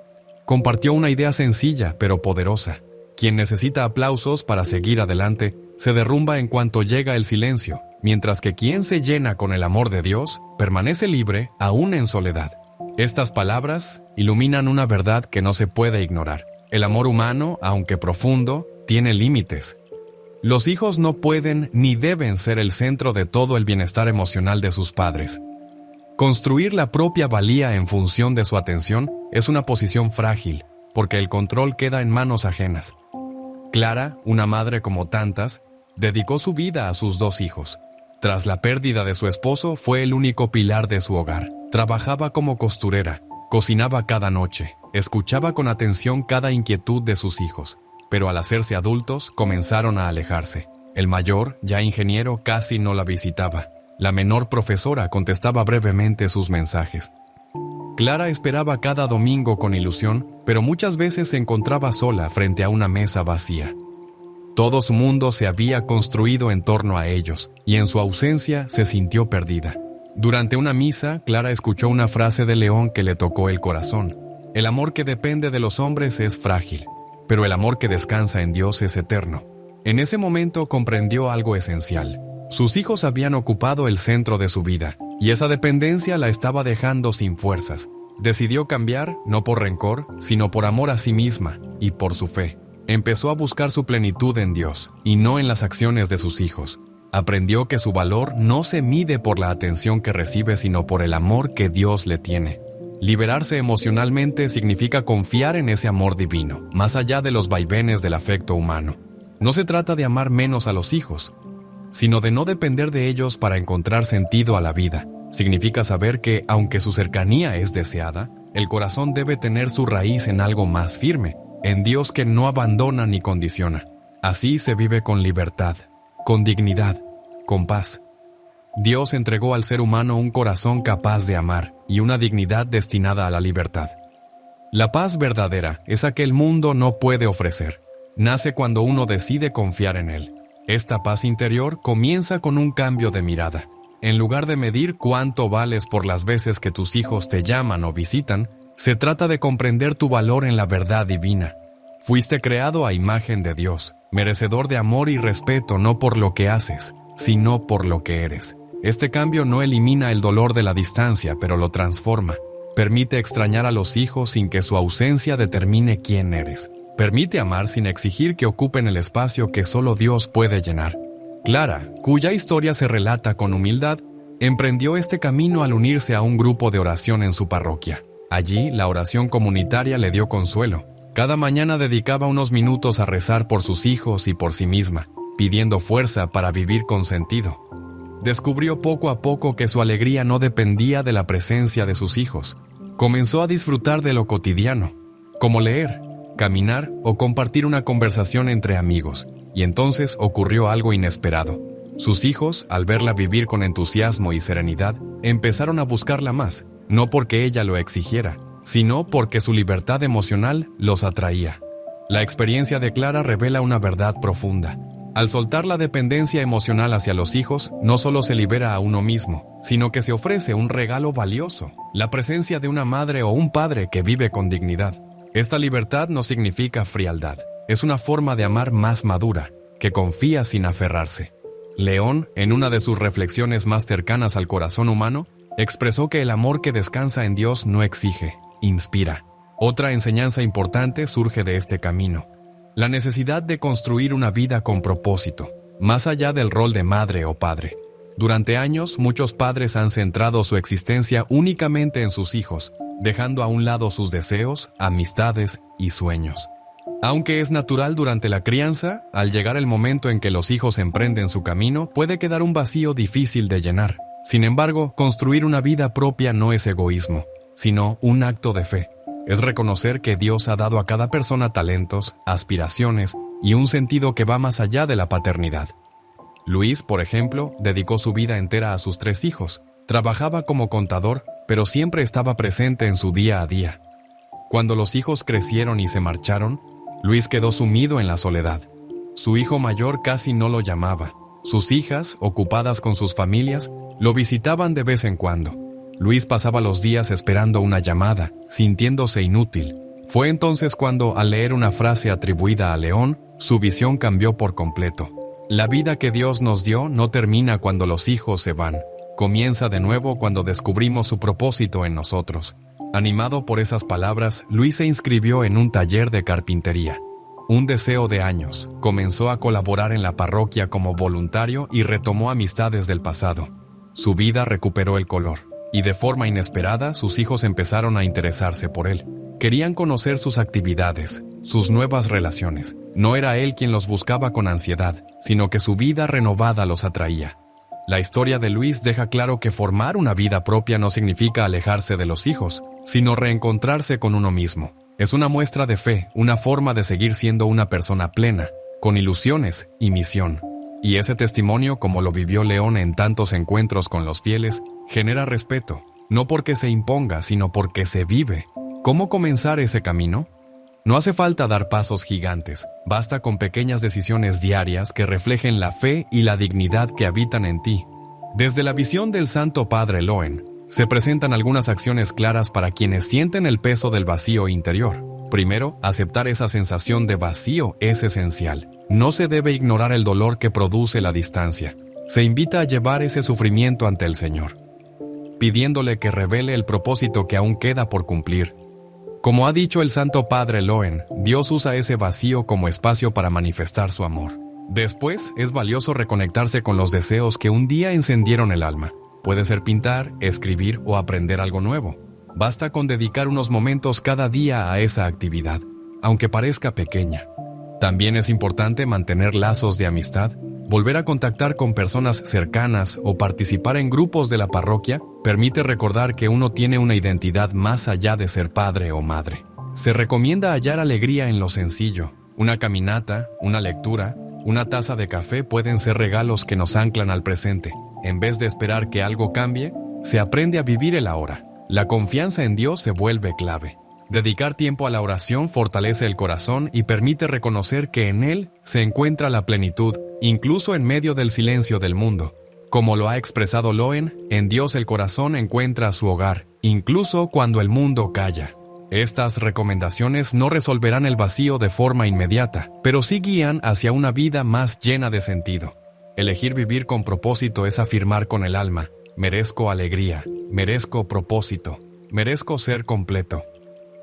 compartió una idea sencilla pero poderosa. Quien necesita aplausos para seguir adelante se derrumba en cuanto llega el silencio, mientras que quien se llena con el amor de Dios permanece libre aún en soledad. Estas palabras iluminan una verdad que no se puede ignorar. El amor humano, aunque profundo, tiene límites. Los hijos no pueden ni deben ser el centro de todo el bienestar emocional de sus padres. Construir la propia valía en función de su atención es una posición frágil, porque el control queda en manos ajenas. Clara, una madre como tantas, dedicó su vida a sus 2 hijos. Tras la pérdida de su esposo, fue el único pilar de su hogar. Trabajaba como costurera, cocinaba cada noche, escuchaba con atención cada inquietud de sus hijos, pero al hacerse adultos comenzaron a alejarse. El mayor, ya ingeniero, casi no la visitaba. La menor profesora contestaba brevemente sus mensajes. Clara esperaba cada domingo con ilusión, pero muchas veces se encontraba sola frente a una mesa vacía. Todo su mundo se había construido en torno a ellos, y en su ausencia se sintió perdida. Durante una misa, Clara escuchó una frase de León que le tocó el corazón. El amor que depende de los hombres es frágil, pero el amor que descansa en Dios es eterno. En ese momento comprendió algo esencial. Sus hijos habían ocupado el centro de su vida, y esa dependencia la estaba dejando sin fuerzas. Decidió cambiar, no por rencor, sino por amor a sí misma y por su fe. Empezó a buscar su plenitud en Dios, y no en las acciones de sus hijos. Aprendió que su valor no se mide por la atención que recibe, sino por el amor que Dios le tiene. Liberarse emocionalmente significa confiar en ese amor divino, más allá de los vaivenes del afecto humano. No se trata de amar menos a los hijos, sino de no depender de ellos para encontrar sentido a la vida. Significa saber que, aunque su cercanía es deseada, el corazón debe tener su raíz en algo más firme, en Dios que no abandona ni condiciona. Así se vive con libertad, con dignidad, con paz. Dios entregó al ser humano un corazón capaz de amar y una dignidad destinada a la libertad. La paz verdadera es la que el mundo no puede ofrecer. Nace cuando uno decide confiar en Él. Esta paz interior comienza con un cambio de mirada. En lugar de medir cuánto vales por las veces que tus hijos te llaman o visitan, se trata de comprender tu valor en la verdad divina. Fuiste creado a imagen de Dios, merecedor de amor y respeto no por lo que haces, sino por lo que eres. Este cambio no elimina el dolor de la distancia, pero lo transforma. Permite extrañar a los hijos sin que su ausencia determine quién eres. Permite amar sin exigir que ocupen el espacio que solo Dios puede llenar. Clara, cuya historia se relata con humildad, emprendió este camino al unirse a un grupo de oración en su parroquia. Allí, la oración comunitaria le dio consuelo. Cada mañana dedicaba unos minutos a rezar por sus hijos y por sí misma, pidiendo fuerza para vivir con sentido. Descubrió poco a poco que su alegría no dependía de la presencia de sus hijos. Comenzó a disfrutar de lo cotidiano, como leer, caminar o compartir una conversación entre amigos, y entonces ocurrió algo inesperado. Sus hijos, al verla vivir con entusiasmo y serenidad, empezaron a buscarla más, no porque ella lo exigiera, sino porque su libertad emocional los atraía. La experiencia de Clara revela una verdad profunda. Al soltar la dependencia emocional hacia los hijos, no solo se libera a uno mismo, sino que se ofrece un regalo valioso, la presencia de una madre o un padre que vive con dignidad. Esta libertad no significa frialdad, es una forma de amar más madura, que confía sin aferrarse. León, en una de sus reflexiones más cercanas al corazón humano, expresó que el amor que descansa en Dios no exige, inspira. Otra enseñanza importante surge de este camino: la necesidad de construir una vida con propósito, más allá del rol de madre o padre. Durante años, muchos padres han centrado su existencia únicamente en sus hijos, dejando a un lado sus deseos, amistades y sueños. Aunque es natural durante la crianza, al llegar el momento en que los hijos emprenden su camino, puede quedar un vacío difícil de llenar. Sin embargo, construir una vida propia no es egoísmo, sino un acto de fe. Es reconocer que Dios ha dado a cada persona talentos, aspiraciones y un sentido que va más allá de la paternidad. Luis, por ejemplo, dedicó su vida entera a sus 3 hijos. Trabajaba como contador, pero siempre estaba presente en su día a día. Cuando los hijos crecieron y se marcharon, Luis quedó sumido en la soledad. Su hijo mayor casi no lo llamaba. Sus hijas, ocupadas con sus familias, lo visitaban de vez en cuando. Luis pasaba los días esperando una llamada, sintiéndose inútil. Fue entonces cuando, al leer una frase atribuida a León, su visión cambió por completo. La vida que Dios nos dio no termina cuando los hijos se van. Comienza de nuevo cuando descubrimos su propósito en nosotros. Animado por esas palabras, Luis se inscribió en un taller de carpintería. Un deseo de años, comenzó a colaborar en la parroquia como voluntario y retomó amistades del pasado. Su vida recuperó el color, y de forma inesperada sus hijos empezaron a interesarse por él. Querían conocer sus actividades, sus nuevas relaciones. No era él quien los buscaba con ansiedad, sino que su vida renovada los atraía. La historia de Luis deja claro que formar una vida propia no significa alejarse de los hijos, sino reencontrarse con uno mismo. Es una muestra de fe, una forma de seguir siendo una persona plena, con ilusiones y misión. Y ese testimonio, como lo vivió León en tantos encuentros con los fieles, genera respeto, no porque se imponga, sino porque se vive. ¿Cómo comenzar ese camino? No hace falta dar pasos gigantes, basta con pequeñas decisiones diarias que reflejen la fe y la dignidad que habitan en ti. Desde la visión del Santo Padre Loen, se presentan algunas acciones claras para quienes sienten el peso del vacío interior. Primero, aceptar esa sensación de vacío es esencial. No se debe ignorar el dolor que produce la distancia. Se invita a llevar ese sufrimiento ante el Señor, pidiéndole que revele el propósito que aún queda por cumplir. Como ha dicho el Santo Padre Loen, Dios usa ese vacío como espacio para manifestar su amor. Después, es valioso reconectarse con los deseos que un día encendieron el alma. Puede ser pintar, escribir o aprender algo nuevo. Basta con dedicar unos momentos cada día a esa actividad, aunque parezca pequeña. También es importante mantener lazos de amistad. Volver a contactar con personas cercanas o participar en grupos de la parroquia permite recordar que uno tiene una identidad más allá de ser padre o madre. Se recomienda hallar alegría en lo sencillo. Una caminata, una lectura, una taza de café pueden ser regalos que nos anclan al presente. En vez de esperar que algo cambie, se aprende a vivir el ahora. La confianza en Dios se vuelve clave. Dedicar tiempo a la oración fortalece el corazón y permite reconocer que en él se encuentra la plenitud, incluso en medio del silencio del mundo. Como lo ha expresado Loen, en Dios el corazón encuentra su hogar, incluso cuando el mundo calla. Estas recomendaciones no resolverán el vacío de forma inmediata, pero sí guían hacia una vida más llena de sentido. Elegir vivir con propósito es afirmar con el alma: merezco alegría, merezco propósito, merezco ser completo.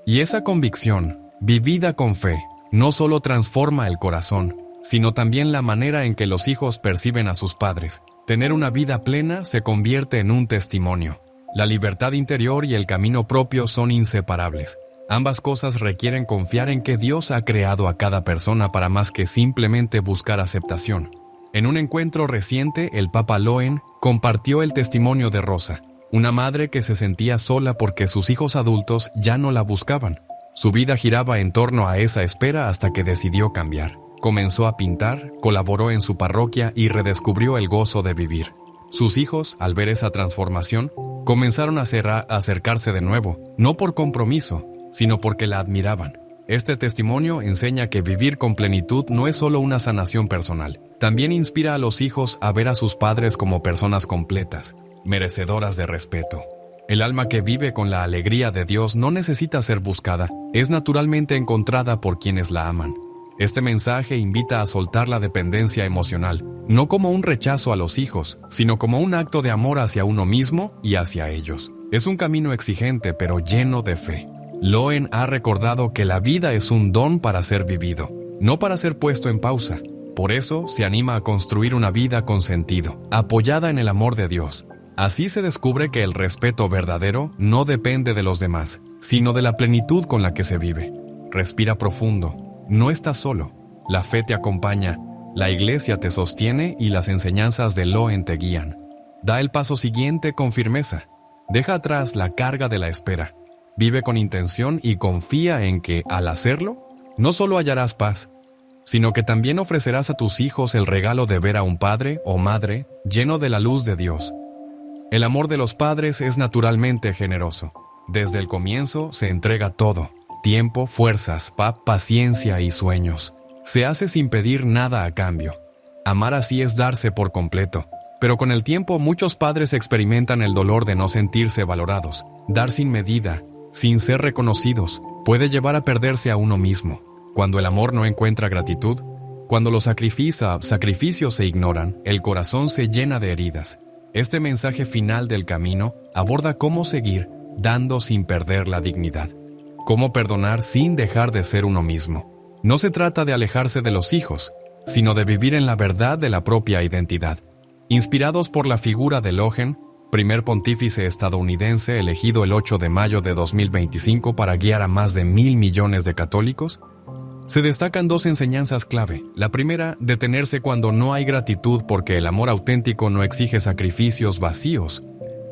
Y esa convicción, vivida con fe, no solo transforma el corazón, sino también la manera en que los hijos perciben a sus padres. Tener una vida plena se convierte en un testimonio. La libertad interior y el camino propio son inseparables. Ambas cosas requieren confiar en que Dios ha creado a cada persona para más que simplemente buscar aceptación. En un encuentro reciente, el Papa Loen compartió el testimonio de Rosa, una madre que se sentía sola porque sus hijos adultos ya no la buscaban. Su vida giraba en torno a esa espera hasta que decidió cambiar. Comenzó a pintar, colaboró en su parroquia y redescubrió el gozo de vivir. Sus hijos, al ver esa transformación, comenzaron a acercarse de nuevo, no por compromiso, sino porque la admiraban. Este testimonio enseña que vivir con plenitud no es solo una sanación personal, también inspira a los hijos a ver a sus padres como personas completas, merecedoras de respeto. El alma que vive con la alegría de Dios no necesita ser buscada, es naturalmente encontrada por quienes la aman. Este mensaje invita a soltar la dependencia emocional, no como un rechazo a los hijos, sino como un acto de amor hacia uno mismo y hacia ellos. Es un camino exigente pero lleno de fe. Loen ha recordado que la vida es un don para ser vivido, no para ser puesto en pausa. Por eso se anima a construir una vida con sentido, apoyada en el amor de Dios. Así se descubre que el respeto verdadero no depende de los demás, sino de la plenitud con la que se vive. Respira profundo. No estás solo. La fe te acompaña, la iglesia te sostiene y las enseñanzas de Loen te guían. Da el paso siguiente con firmeza. Deja atrás la carga de la espera. Vive con intención y confía en que, al hacerlo, no solo hallarás paz, sino que también ofrecerás a tus hijos el regalo de ver a un padre o madre lleno de la luz de Dios. El amor de los padres es naturalmente generoso. Desde el comienzo se entrega todo: tiempo, fuerzas, paciencia y sueños. Se hace sin pedir nada a cambio. Amar así es darse por completo. Pero con el tiempo muchos padres experimentan el dolor de no sentirse valorados. Dar sin medida, sin ser reconocidos, puede llevar a perderse a uno mismo. Cuando el amor no encuentra gratitud, cuando los sacrificios se ignoran, el corazón se llena de heridas. Este mensaje final del camino aborda cómo seguir dando sin perder la dignidad. Cómo perdonar sin dejar de ser uno mismo. No se trata de alejarse de los hijos, sino de vivir en la verdad de la propia identidad. Inspirados por la figura de Loen, primer pontífice estadounidense elegido el 8 de mayo de 2025 para guiar a más de 1.000 millones de católicos, se destacan dos enseñanzas clave. La primera, detenerse cuando no hay gratitud porque el amor auténtico no exige sacrificios vacíos.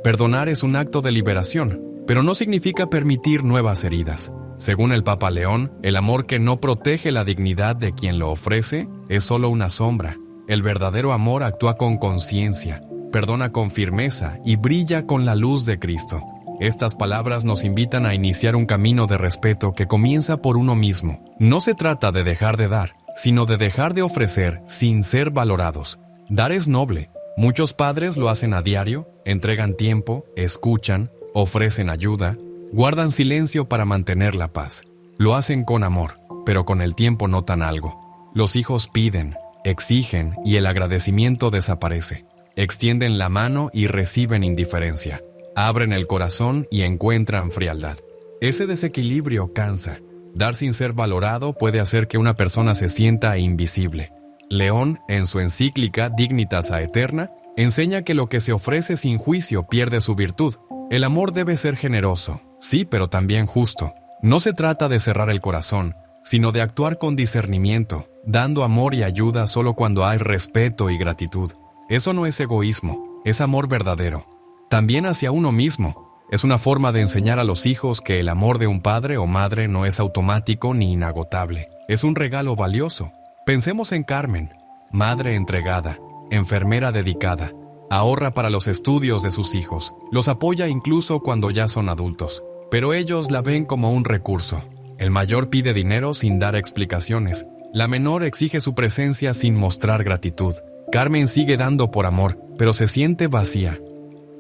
Perdonar es un acto de liberación, pero no significa permitir nuevas heridas. Según el Papa León, el amor que no protege la dignidad de quien lo ofrece es solo una sombra. El verdadero amor actúa con conciencia, perdona con firmeza y brilla con la luz de Cristo. Estas palabras nos invitan a iniciar un camino de respeto que comienza por uno mismo. No se trata de dejar de dar, sino de dejar de ofrecer sin ser valorados. Dar es noble. Muchos padres lo hacen a diario, entregan tiempo, escuchan, ofrecen ayuda, guardan silencio para mantener la paz. Lo hacen con amor, pero con el tiempo notan algo. Los hijos piden, exigen y el agradecimiento desaparece. Extienden la mano y reciben indiferencia. Abren el corazón y encuentran frialdad. Ese desequilibrio cansa. Dar sin ser valorado puede hacer que una persona se sienta invisible. León, en su encíclica Dignitas Aeterna, enseña que lo que se ofrece sin juicio pierde su virtud. El amor debe ser generoso, sí, pero también justo. No se trata de cerrar el corazón, sino de actuar con discernimiento, dando amor y ayuda solo cuando hay respeto y gratitud. Eso no es egoísmo, es amor verdadero. También hacia uno mismo. Es una forma de enseñar a los hijos que el amor de un padre o madre no es automático ni inagotable. Es un regalo valioso. Pensemos en Carmen, madre entregada, enfermera dedicada. Ahorra para los estudios de sus hijos. Los apoya incluso cuando ya son adultos. Pero ellos la ven como un recurso. El mayor pide dinero sin dar explicaciones. La menor exige su presencia sin mostrar gratitud. Carmen sigue dando por amor, pero se siente vacía.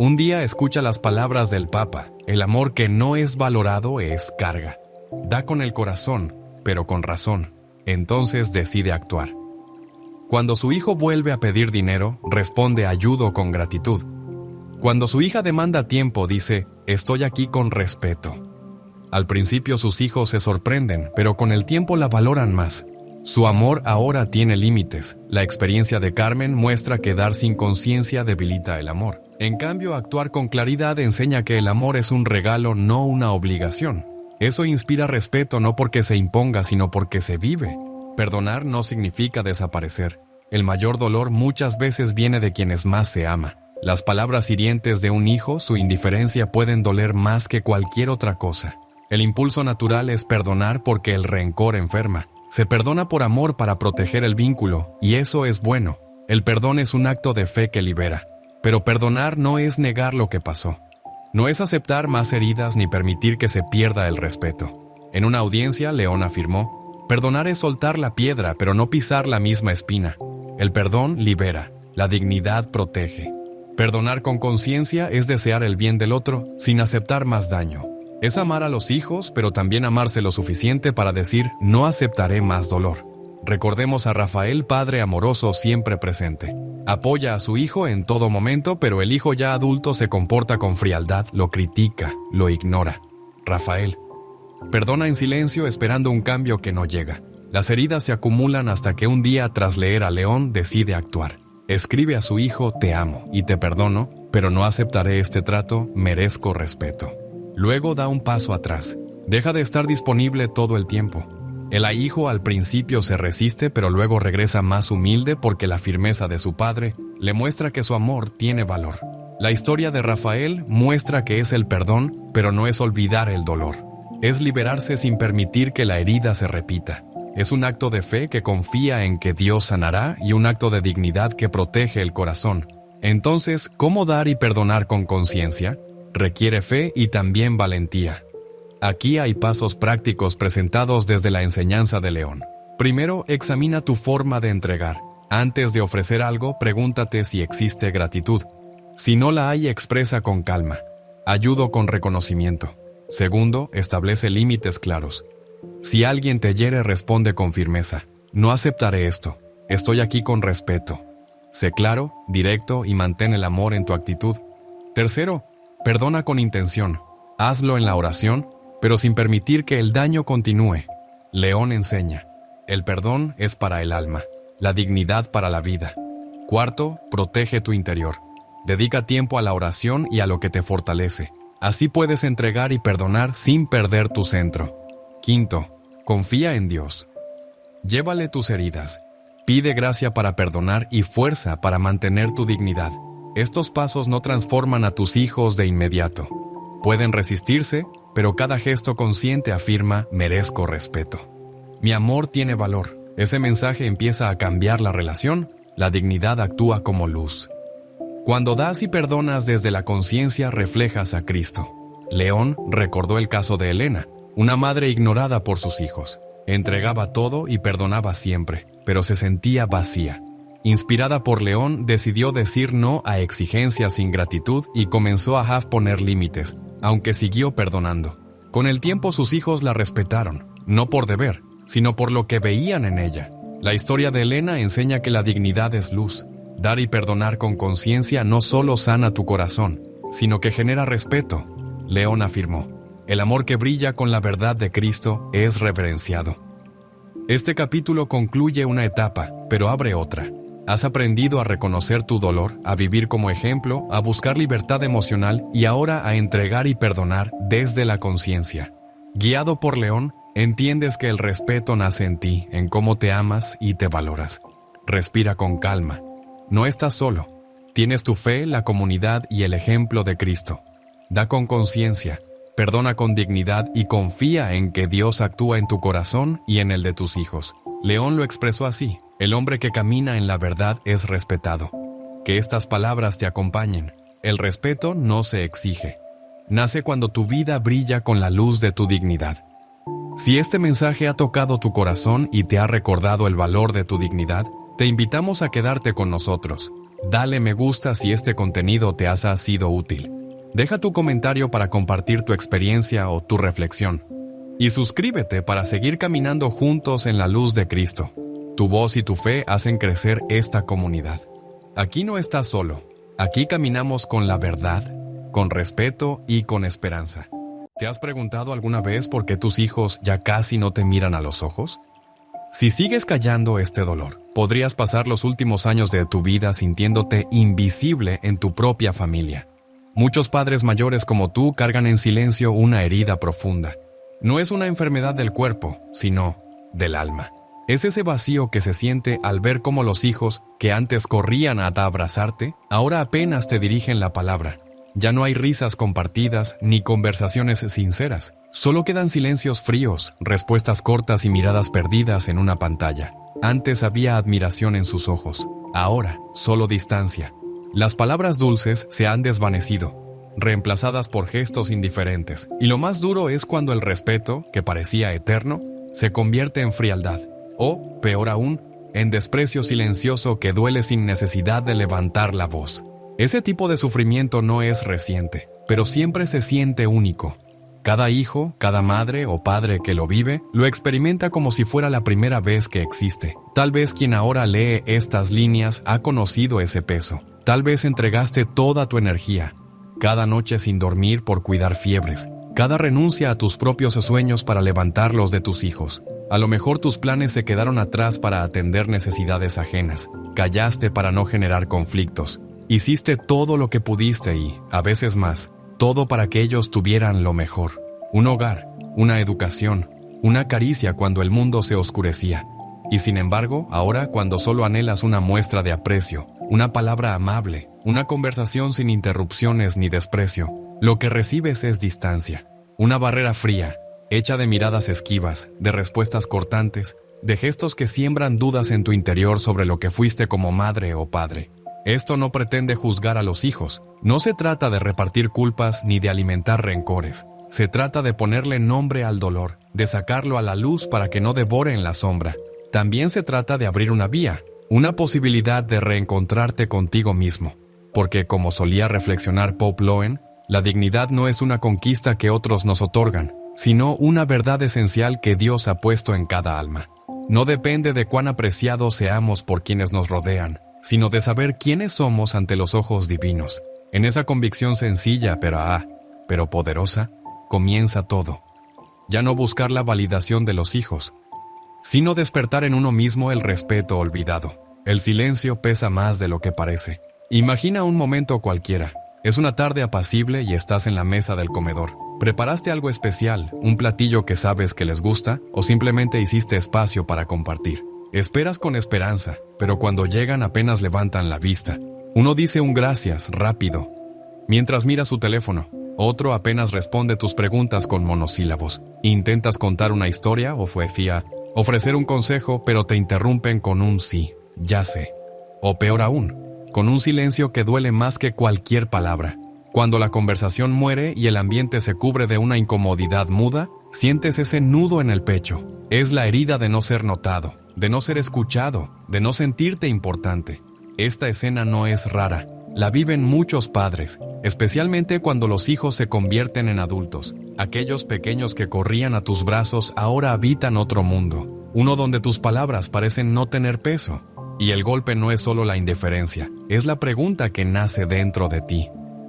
Un día escucha las palabras del Papa: el amor que no es valorado es carga. Da con el corazón, pero con razón. Entonces decide actuar. Cuando su hijo vuelve a pedir dinero, responde ayudo con gratitud. Cuando su hija demanda tiempo, dice: estoy aquí con respeto. Al principio sus hijos se sorprenden, pero con el tiempo la valoran más. Su amor ahora tiene límites. La experiencia de Carmen muestra que dar sin conciencia debilita el amor. En cambio, actuar con claridad enseña que el amor es un regalo, no una obligación. Eso inspira respeto no porque se imponga, sino porque se vive. Perdonar no significa desaparecer. El mayor dolor muchas veces viene de quienes más se ama. Las palabras hirientes de un hijo, su indiferencia, pueden doler más que cualquier otra cosa. El impulso natural es perdonar porque el rencor enferma. Se perdona por amor para proteger el vínculo, y eso es bueno. El perdón es un acto de fe que libera. Pero perdonar no es negar lo que pasó. No es aceptar más heridas ni permitir que se pierda el respeto. En una audiencia, León afirmó: perdonar es soltar la piedra, pero no pisar la misma espina. El perdón libera, la dignidad protege. Perdonar con conciencia es desear el bien del otro sin aceptar más daño. Es amar a los hijos, pero también amarse lo suficiente para decir no aceptaré más dolor. Recordemos a Rafael, padre amoroso siempre presente. Apoya a su hijo en todo momento, pero el hijo ya adulto se comporta con frialdad, lo critica, lo ignora. Rafael. Perdona en silencio esperando un cambio que no llega. Las heridas se acumulan hasta que un día, tras leer a León, decide actuar. Escribe a su hijo: te amo y te perdono, pero no aceptaré este trato, merezco respeto. Luego da un paso atrás. Deja de estar disponible todo el tiempo. El hijo al principio se resiste, pero luego regresa más humilde porque la firmeza de su padre le muestra que su amor tiene valor. La historia de Rafael muestra que es el perdón, pero no es olvidar el dolor. Es liberarse sin permitir que la herida se repita. Es un acto de fe que confía en que Dios sanará y un acto de dignidad que protege el corazón. Entonces, ¿cómo dar y perdonar con conciencia? Requiere fe y también valentía. Aquí hay pasos prácticos presentados desde la enseñanza de León. Primero, examina tu forma de entregar. Antes de ofrecer algo, pregúntate si existe gratitud. Si no la hay, expresa con calma. Ayudo con reconocimiento. Segundo, establece límites claros. Si alguien te hiere, responde con firmeza. No aceptaré esto. Estoy aquí con respeto. Sé claro, directo y mantén el amor en tu actitud. Tercero, perdona con intención. Hazlo en la oración, pero sin permitir que el daño continúe. León enseña: el perdón es para el alma, la dignidad para la vida. Cuarto, protege tu interior. Dedica tiempo a la oración y a lo que te fortalece. Así puedes entregar y perdonar sin perder tu centro. Quinto, confía en Dios. Llévale tus heridas. Pide gracia para perdonar y fuerza para mantener tu dignidad. Estos pasos no transforman a tus hijos de inmediato. Pueden resistirse, pero cada gesto consciente afirma: merezco respeto. Mi amor tiene valor. Ese mensaje empieza a cambiar la relación. La dignidad actúa como luz. Cuando das y perdonas desde la conciencia, reflejas a Cristo. León recordó el caso de Elena, una madre ignorada por sus hijos. Entregaba todo y perdonaba siempre, pero se sentía vacía. Inspirada por León, decidió decir no a exigencias sin gratitud y comenzó a poner límites, aunque siguió perdonando. Con el tiempo sus hijos la respetaron, no por deber, sino por lo que veían en ella. La historia de Elena enseña que la dignidad es luz. Dar y perdonar con conciencia no solo sana tu corazón, sino que genera respeto. León afirmó: el amor que brilla con la verdad de Cristo es reverenciado. Este capítulo concluye una etapa, pero abre otra. Has aprendido a reconocer tu dolor, a vivir como ejemplo, a buscar libertad emocional y ahora a entregar y perdonar desde la conciencia. Guiado por León, entiendes que el respeto nace en ti, en cómo te amas y te valoras. Respira con calma. No estás solo. Tienes tu fe, la comunidad y el ejemplo de Cristo. Da con conciencia, perdona con dignidad y confía en que Dios actúa en tu corazón y en el de tus hijos. León lo expresó así: el hombre que camina en la verdad es respetado. Que estas palabras te acompañen. El respeto no se exige. Nace cuando tu vida brilla con la luz de tu dignidad. Si este mensaje ha tocado tu corazón y te ha recordado el valor de tu dignidad, te invitamos a quedarte con nosotros. Dale me gusta si este contenido te ha sido útil. Deja tu comentario para compartir tu experiencia o tu reflexión. Y suscríbete para seguir caminando juntos en la luz de Cristo. Tu voz y tu fe hacen crecer esta comunidad. Aquí no estás solo. Aquí caminamos con la verdad, con respeto y con esperanza. ¿Te has preguntado alguna vez por qué tus hijos ya casi no te miran a los ojos? Si sigues callando este dolor, podrías pasar los últimos años de tu vida sintiéndote invisible en tu propia familia. Muchos padres mayores como tú cargan en silencio una herida profunda. No es una enfermedad del cuerpo, sino del alma. Es ese vacío que se siente al ver cómo los hijos, que antes corrían a abrazarte, ahora apenas te dirigen la palabra. Ya no hay risas compartidas ni conversaciones sinceras. Solo quedan silencios fríos, respuestas cortas y miradas perdidas en una pantalla. Antes había admiración en sus ojos, ahora solo distancia. Las palabras dulces se han desvanecido, reemplazadas por gestos indiferentes. Y lo más duro es cuando el respeto, que parecía eterno, se convierte en frialdad. O, peor aún, en desprecio silencioso que duele sin necesidad de levantar la voz. Ese tipo de sufrimiento no es reciente, pero siempre se siente único. Cada hijo, cada madre o padre que lo vive, lo experimenta como si fuera la primera vez que existe. Tal vez quien ahora lee estas líneas ha conocido ese peso. Tal vez entregaste toda tu energía, cada noche sin dormir por cuidar fiebres, cada renuncia a tus propios sueños para levantarlos de tus hijos. A lo mejor tus planes se quedaron atrás para atender necesidades ajenas. Callaste para no generar conflictos. Hiciste todo lo que pudiste y, a veces más, todo para que ellos tuvieran lo mejor. Un hogar, una educación, una caricia cuando el mundo se oscurecía. Y sin embargo, ahora cuando solo anhelas una muestra de aprecio, una palabra amable, una conversación sin interrupciones ni desprecio, lo que recibes es distancia. Una barrera fría, hecha de miradas esquivas, de respuestas cortantes, de gestos que siembran dudas en tu interior sobre lo que fuiste como madre o padre. Esto no pretende juzgar a los hijos. No se trata de repartir culpas ni de alimentar rencores. Se trata de ponerle nombre al dolor, de sacarlo a la luz para que no devore en la sombra. También se trata de abrir una vía, una posibilidad de reencontrarte contigo mismo. Porque, como solía reflexionar Pope Loen, la dignidad no es una conquista que otros nos otorgan, sino una verdad esencial que Dios ha puesto en cada alma. No depende de cuán apreciados seamos por quienes nos rodean, sino de saber quiénes somos ante los ojos divinos. En esa convicción sencilla, pero poderosa, comienza todo. Ya no buscar la validación de los hijos, sino despertar en uno mismo el respeto olvidado. El silencio pesa más de lo que parece. Imagina un momento cualquiera. Es una tarde apacible y estás en la mesa del comedor. ¿Preparaste algo especial, un platillo que sabes que les gusta, o simplemente hiciste espacio para compartir? Esperas con esperanza, pero cuando llegan apenas levantan la vista. Uno dice un gracias rápido, mientras mira su teléfono. Otro apenas responde tus preguntas con monosílabos. Intentas contar una historia o poesía, ofrecer un consejo, pero te interrumpen con un sí, ya sé. O peor aún, con un silencio que duele más que cualquier palabra. Cuando la conversación muere y el ambiente se cubre de una incomodidad muda, sientes ese nudo en el pecho. Es la herida de no ser notado, de no ser escuchado, de no sentirte importante. Esta escena no es rara. La viven muchos padres, especialmente cuando los hijos se convierten en adultos. Aquellos pequeños que corrían a tus brazos ahora habitan otro mundo, uno donde tus palabras parecen no tener peso. Y el golpe no es solo la indiferencia, es la pregunta que nace dentro de ti.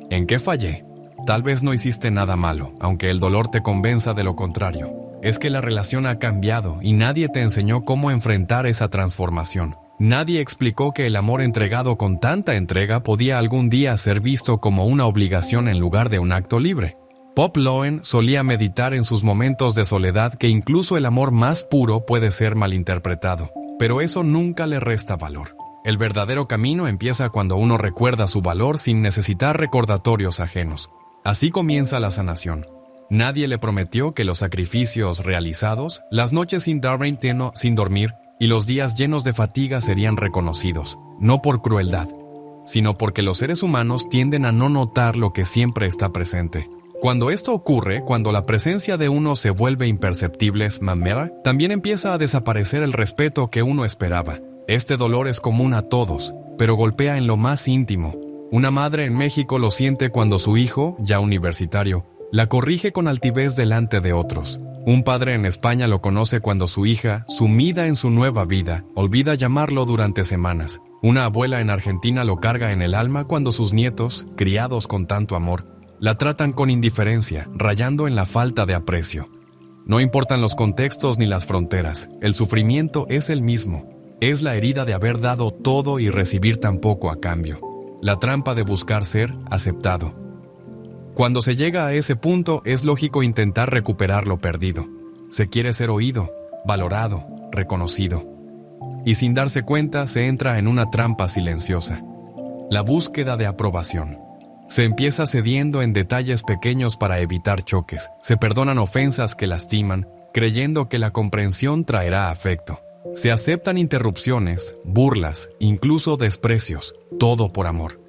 ¿En qué fallé? Tal vez no hiciste nada malo, aunque el dolor te convenza de lo contrario. Es que la relación ha cambiado y nadie te enseñó cómo enfrentar esa transformación. Nadie explicó que el amor entregado con tanta entrega podía algún día ser visto como una obligación en lugar de un acto libre. Pope Loen solía meditar en sus momentos de soledad que incluso el amor más puro puede ser malinterpretado, pero eso nunca le resta valor. El verdadero camino empieza cuando uno recuerda su valor sin necesitar recordatorios ajenos. Así comienza la sanación. Nadie le prometió que los sacrificios realizados, las noches sin dormir y los días llenos de fatiga serían reconocidos, no por crueldad, sino porque los seres humanos tienden a no notar lo que siempre está presente. Cuando esto ocurre, cuando la presencia de uno se vuelve imperceptible, también empieza a desaparecer el respeto que uno esperaba. Este dolor es común a todos, pero golpea en lo más íntimo. Una madre en México lo siente cuando su hijo, ya universitario, la corrige con altivez delante de otros. Un padre en España lo conoce cuando su hija, sumida en su nueva vida, olvida llamarlo durante semanas. Una abuela en Argentina lo carga en el alma cuando sus nietos, criados con tanto amor, la tratan con indiferencia, rayando en la falta de aprecio. No importan los contextos ni las fronteras, el sufrimiento es el mismo. Es la herida de haber dado todo y recibir tan poco a cambio. La trampa de buscar ser aceptado. Cuando se llega a ese punto, es lógico intentar recuperar lo perdido. Se quiere ser oído, valorado, reconocido. Y sin darse cuenta, se entra en una trampa silenciosa. La búsqueda de aprobación. Se empieza cediendo en detalles pequeños para evitar choques. Se perdonan ofensas que lastiman, creyendo que la comprensión traerá afecto. Se aceptan interrupciones, burlas, incluso desprecios, todo por amor.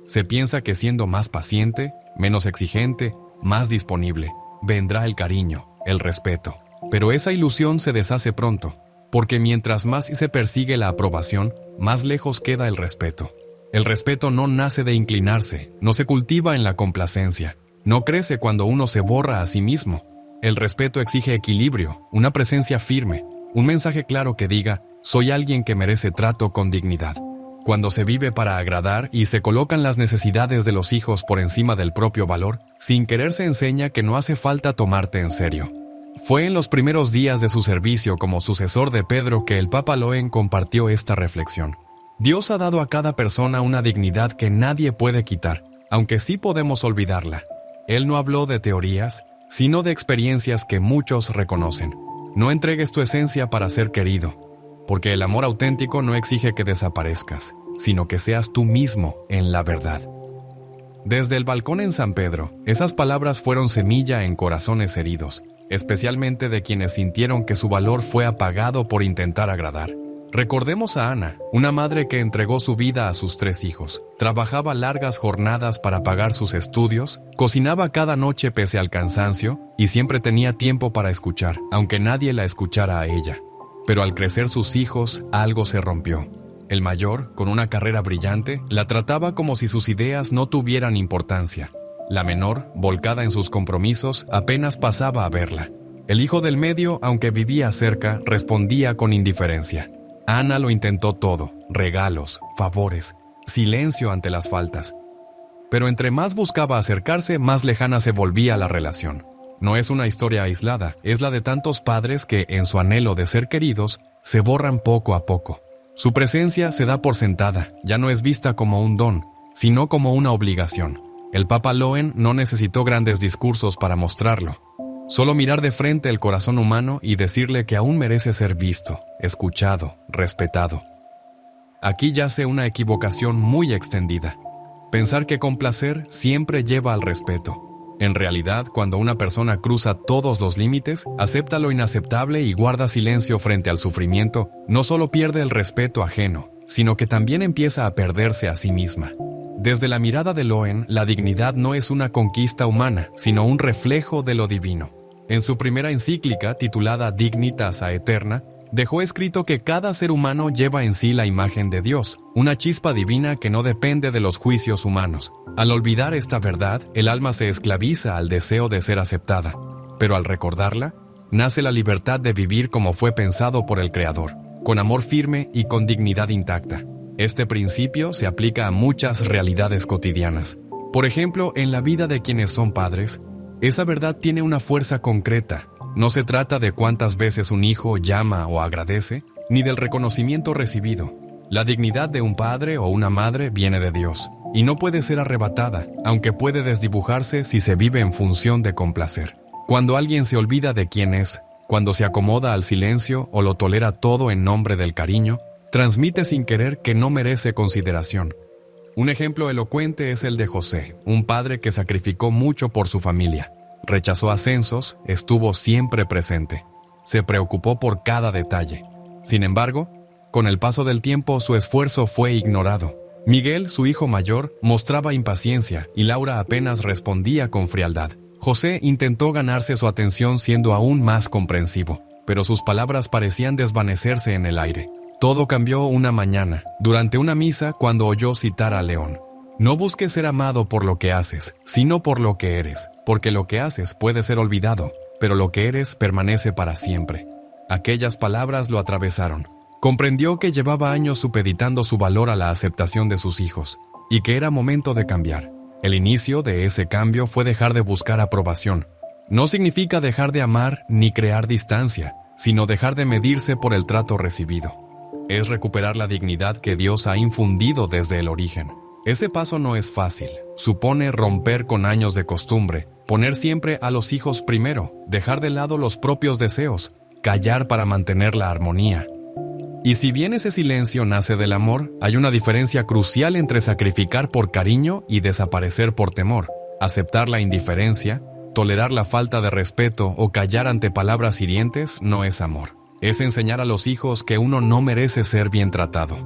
Se piensa que siendo más paciente, menos exigente, más disponible, vendrá el cariño, el respeto. Pero esa ilusión se deshace pronto, porque mientras más se persigue la aprobación, más lejos queda el respeto. El respeto no nace de inclinarse, no se cultiva en la complacencia, no crece cuando uno se borra a sí mismo. El respeto exige equilibrio, una presencia firme, un mensaje claro que diga, soy alguien que merece trato con dignidad. Cuando se vive para agradar y se colocan las necesidades de los hijos por encima del propio valor, sin querer se enseña que no hace falta tomarte en serio. Fue en los primeros días de su servicio como sucesor de Pedro que el Papa Loen compartió esta reflexión. Dios ha dado a cada persona una dignidad que nadie puede quitar, aunque sí podemos olvidarla. Él no habló de teorías, sino de experiencias que muchos reconocen. No entregues tu esencia para ser querido, porque el amor auténtico no exige que desaparezcas, sino que seas tú mismo en la verdad. Desde el balcón en San Pedro, esas palabras fueron semilla en corazones heridos, especialmente de quienes sintieron que su valor fue apagado por intentar agradar. Recordemos a Ana, una madre que entregó su vida a sus 3 hijos, trabajaba largas jornadas para pagar sus estudios, cocinaba cada noche pese al cansancio y siempre tenía tiempo para escuchar, aunque nadie la escuchara a ella. Pero al crecer sus hijos, algo se rompió. El mayor, con una carrera brillante, la trataba como si sus ideas no tuvieran importancia. La menor, volcada en sus compromisos, apenas pasaba a verla. El hijo del medio, aunque vivía cerca, respondía con indiferencia. Ana lo intentó todo, regalos, favores, silencio ante las faltas. Pero entre más buscaba acercarse, más lejana se volvía la relación. No es una historia aislada, es la de tantos padres que, en su anhelo de ser queridos, se borran poco a poco. Su presencia se da por sentada, ya no es vista como un don, sino como una obligación. El Papa Loen no necesitó grandes discursos para mostrarlo. Solo mirar de frente el corazón humano y decirle que aún merece ser visto, escuchado, respetado. Aquí yace una equivocación muy extendida. Pensar que complacer siempre lleva al respeto. En realidad, cuando una persona cruza todos los límites, acepta lo inaceptable y guarda silencio frente al sufrimiento, no solo pierde el respeto ajeno, sino que también empieza a perderse a sí misma. Desde la mirada de Loen, la dignidad no es una conquista humana, sino un reflejo de lo divino. En su primera encíclica, titulada Dignitas Aeterna, dejó escrito que cada ser humano lleva en sí la imagen de Dios, una chispa divina que no depende de los juicios humanos. Al olvidar esta verdad, el alma se esclaviza al deseo de ser aceptada, pero al recordarla, nace la libertad de vivir como fue pensado por el Creador, con amor firme y con dignidad intacta. Este principio se aplica a muchas realidades cotidianas. Por ejemplo, en la vida de quienes son padres, esa verdad tiene una fuerza concreta. No se trata de cuántas veces un hijo llama o agradece, ni del reconocimiento recibido. La dignidad de un padre o una madre viene de Dios, y no puede ser arrebatada, aunque puede desdibujarse si se vive en función de complacer. Cuando alguien se olvida de quién es, cuando se acomoda al silencio o lo tolera todo en nombre del cariño, transmite sin querer que no merece consideración. Un ejemplo elocuente es el de José, un padre que sacrificó mucho por su familia. Rechazó ascensos, estuvo siempre presente. Se preocupó por cada detalle. Sin embargo, con el paso del tiempo su esfuerzo fue ignorado. Miguel, su hijo mayor, mostraba impaciencia y Laura apenas respondía con frialdad. José intentó ganarse su atención siendo aún más comprensivo, pero sus palabras parecían desvanecerse en el aire. Todo cambió una mañana, durante una misa cuando oyó citar a León. No busques ser amado por lo que haces, sino por lo que eres, porque lo que haces puede ser olvidado, pero lo que eres permanece para siempre. Aquellas palabras lo atravesaron. Comprendió que llevaba años supeditando su valor a la aceptación de sus hijos, y que era momento de cambiar. El inicio de ese cambio fue dejar de buscar aprobación. No significa dejar de amar ni crear distancia, sino dejar de medirse por el trato recibido. Es recuperar la dignidad que Dios ha infundido desde el origen. Ese paso no es fácil. Supone romper con años de costumbre, poner siempre a los hijos primero, dejar de lado los propios deseos, callar para mantener la armonía. Y si bien ese silencio nace del amor, hay una diferencia crucial entre sacrificar por cariño y desaparecer por temor. Aceptar la indiferencia, tolerar la falta de respeto o callar ante palabras hirientes no es amor. Es enseñar a los hijos que uno no merece ser bien tratado.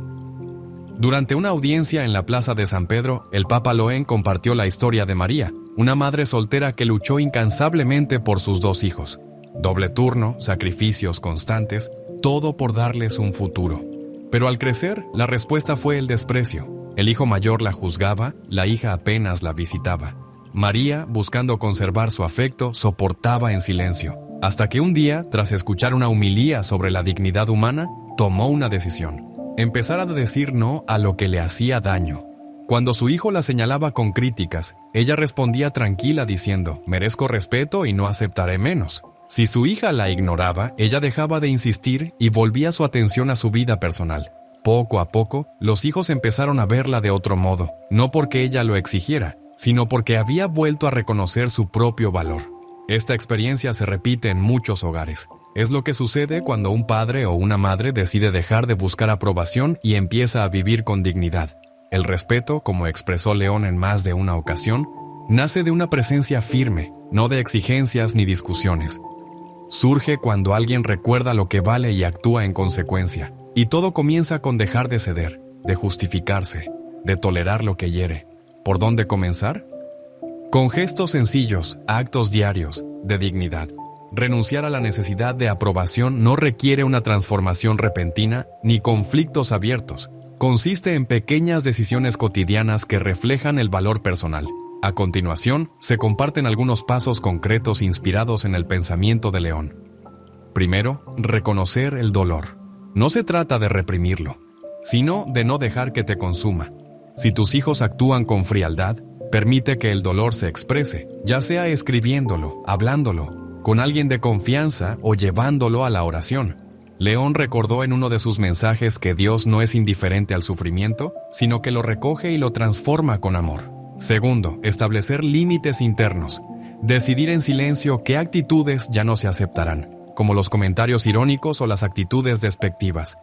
Durante una audiencia en la plaza de San Pedro, el Papa Loen compartió la historia de María, una madre soltera que luchó incansablemente por sus 2 hijos. Doble turno, sacrificios constantes, todo por darles un futuro. Pero al crecer, la respuesta fue el desprecio. El hijo mayor la juzgaba, la hija apenas la visitaba. María, buscando conservar su afecto, soportaba en silencio, hasta que un día, tras escuchar una homilía sobre la dignidad humana, tomó una decisión: empezar a decir no a lo que le hacía daño. Cuando su hijo la señalaba con críticas, ella respondía tranquila diciendo: merezco respeto y no aceptaré menos. Si su hija la ignoraba, ella dejaba de insistir y volvía su atención a su vida personal. Poco a poco, los hijos empezaron a verla de otro modo, no porque ella lo exigiera, sino porque había vuelto a reconocer su propio valor. Esta experiencia se repite en muchos hogares. Es lo que sucede cuando un padre o una madre decide dejar de buscar aprobación y empieza a vivir con dignidad. El respeto, como expresó León en más de una ocasión, nace de una presencia firme, no de exigencias ni discusiones. Surge cuando alguien recuerda lo que vale y actúa en consecuencia. Y todo comienza con dejar de ceder, de justificarse, de tolerar lo que hiere. ¿Por dónde comenzar? Con gestos sencillos, actos diarios, de dignidad. Renunciar a la necesidad de aprobación no requiere una transformación repentina ni conflictos abiertos. Consiste en pequeñas decisiones cotidianas que reflejan el valor personal. A continuación, se comparten algunos pasos concretos inspirados en el pensamiento de León. Primero, reconocer el dolor. No se trata de reprimirlo, sino de no dejar que te consuma. Si tus hijos actúan con frialdad, permite que el dolor se exprese, ya sea escribiéndolo, hablándolo, con alguien de confianza o llevándolo a la oración. León recordó en uno de sus mensajes que Dios no es indiferente al sufrimiento, sino que lo recoge y lo transforma con amor. Segundo, establecer límites internos. Decidir en silencio qué actitudes ya no se aceptarán, como los comentarios irónicos o las actitudes despectivas.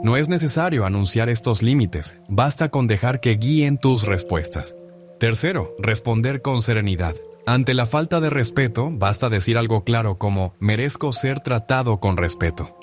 No es necesario anunciar estos límites, basta con dejar que guíen tus respuestas. Tercero, responder con serenidad. Ante la falta de respeto, basta decir algo claro como: merezco ser tratado con respeto.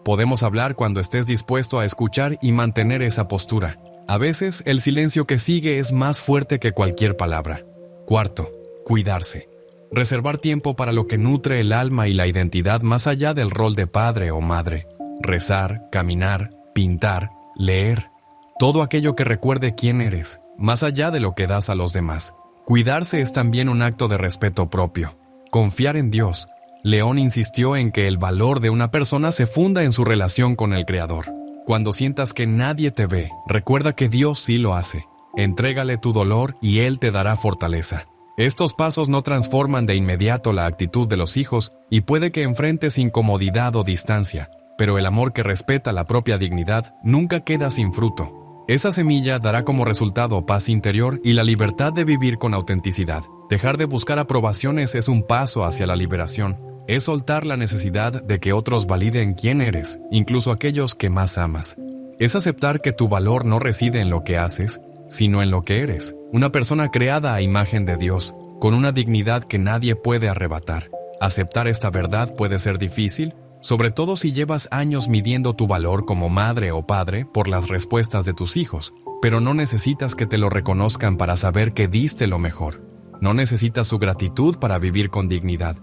Podemos hablar cuando estés dispuesto a escuchar y mantener esa postura. A veces, el silencio que sigue es más fuerte que cualquier palabra. Cuarto, cuidarse. Reservar tiempo para lo que nutre el alma y la identidad más allá del rol de padre o madre. Rezar, caminar, pintar, leer. Todo aquello que recuerde quién eres, más allá de lo que das a los demás. Cuidarse es también un acto de respeto propio. Confiar en Dios. León insistió en que el valor de una persona se funda en su relación con el Creador. Cuando sientas que nadie te ve, recuerda que Dios sí lo hace. Entrégale tu dolor y Él te dará fortaleza. Estos pasos no transforman de inmediato la actitud de los hijos y puede que enfrentes incomodidad o distancia, pero el amor que respeta la propia dignidad nunca queda sin fruto. Esa semilla dará como resultado paz interior y la libertad de vivir con autenticidad. Dejar de buscar aprobaciones es un paso hacia la liberación. Es soltar la necesidad de que otros validen quién eres, incluso aquellos que más amas. Es aceptar que tu valor no reside en lo que haces, sino en lo que eres. Una persona creada a imagen de Dios, con una dignidad que nadie puede arrebatar. Aceptar esta verdad puede ser difícil, sobre todo si llevas años midiendo tu valor como madre o padre por las respuestas de tus hijos, pero no necesitas que te lo reconozcan para saber que diste lo mejor. No necesitas su gratitud para vivir con dignidad,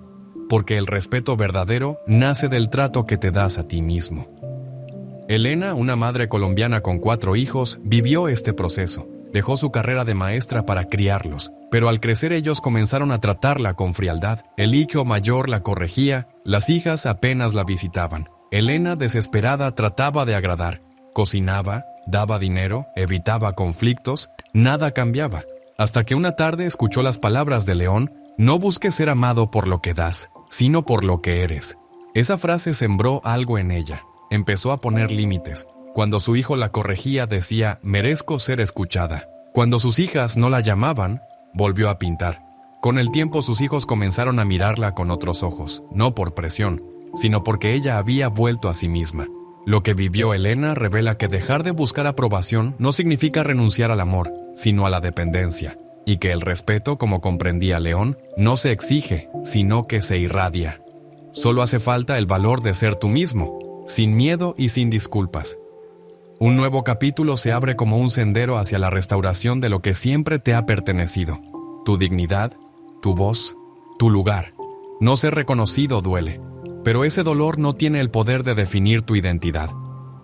porque el respeto verdadero nace del trato que te das a ti mismo. Elena, una madre colombiana con 4 hijos, vivió este proceso. Dejó su carrera de maestra para criarlos, pero al crecer ellos comenzaron a tratarla con frialdad. El hijo mayor la corregía, las hijas apenas la visitaban. Elena, desesperada, trataba de agradar. Cocinaba, daba dinero, evitaba conflictos, nada cambiaba. Hasta que una tarde escuchó las palabras de León: no busques ser amado por lo que das, sino por lo que eres. Esa frase sembró algo en ella. Empezó a poner límites. Cuando su hijo la corregía, decía: merezco ser escuchada. Cuando sus hijas no la llamaban, volvió a pintar. Con el tiempo sus hijos comenzaron a mirarla con otros ojos, no por presión, sino porque ella había vuelto a sí misma. Lo que vivió Elena revela que dejar de buscar aprobación no significa renunciar al amor, sino a la dependencia, y que el respeto, como comprendía León, no se exige, sino que se irradia. Solo hace falta el valor de ser tú mismo, sin miedo y sin disculpas. Un nuevo capítulo se abre como un sendero hacia la restauración de lo que siempre te ha pertenecido. Tu dignidad, tu voz, tu lugar. No ser reconocido duele, pero ese dolor no tiene el poder de definir tu identidad.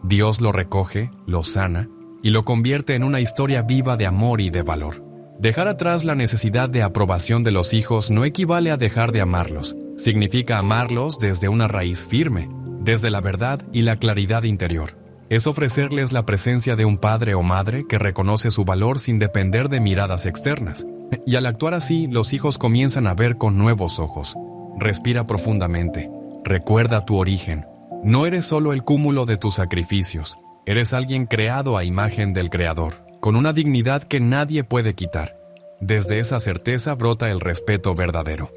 Dios lo recoge, lo sana y lo convierte en una historia viva de amor y de valor. Dejar atrás la necesidad de aprobación de los hijos no equivale a dejar de amarlos. Significa amarlos desde una raíz firme, desde la verdad y la claridad interior. Es ofrecerles la presencia de un padre o madre que reconoce su valor sin depender de miradas externas. Y al actuar así, los hijos comienzan a ver con nuevos ojos. Respira profundamente. Recuerda tu origen. No eres solo el cúmulo de tus sacrificios. Eres alguien creado a imagen del Creador, con una dignidad que nadie puede quitar. Desde esa certeza brota el respeto verdadero.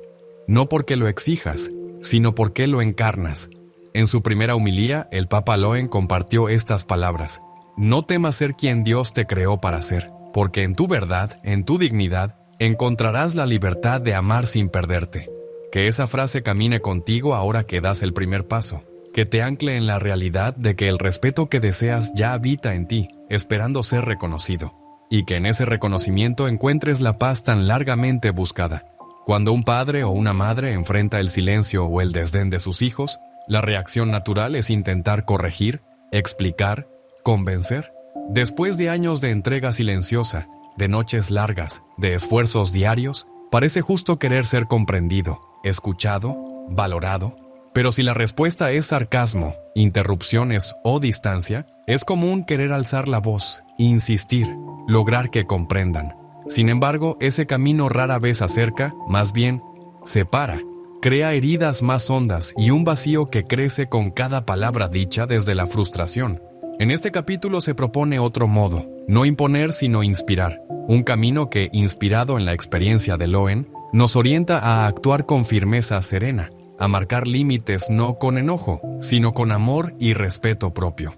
No porque lo exijas, sino porque lo encarnas. En su primera homilía, el Papa Loen compartió estas palabras: no temas ser quien Dios te creó para ser, porque en tu verdad, en tu dignidad, encontrarás la libertad de amar sin perderte. Que esa frase camine contigo ahora que das el primer paso, que te ancle en la realidad de que el respeto que deseas ya habita en ti, esperando ser reconocido, y que en ese reconocimiento encuentres la paz tan largamente buscada. Cuando un padre o una madre enfrenta el silencio o el desdén de sus hijos, la reacción natural es intentar corregir, explicar, convencer. Después de años de entrega silenciosa, de noches largas, de esfuerzos diarios, parece justo querer ser comprendido, escuchado, valorado. Pero si la respuesta es sarcasmo, interrupciones o distancia, es común querer alzar la voz, insistir, lograr que comprendan. Sin embargo, ese camino rara vez acerca, más bien, separa. Crea heridas más hondas y un vacío que crece con cada palabra dicha desde la frustración. En este capítulo se propone otro modo, no imponer sino inspirar, un camino que, inspirado en la experiencia de Loen, nos orienta a actuar con firmeza serena, a marcar límites no con enojo, sino con amor y respeto propio.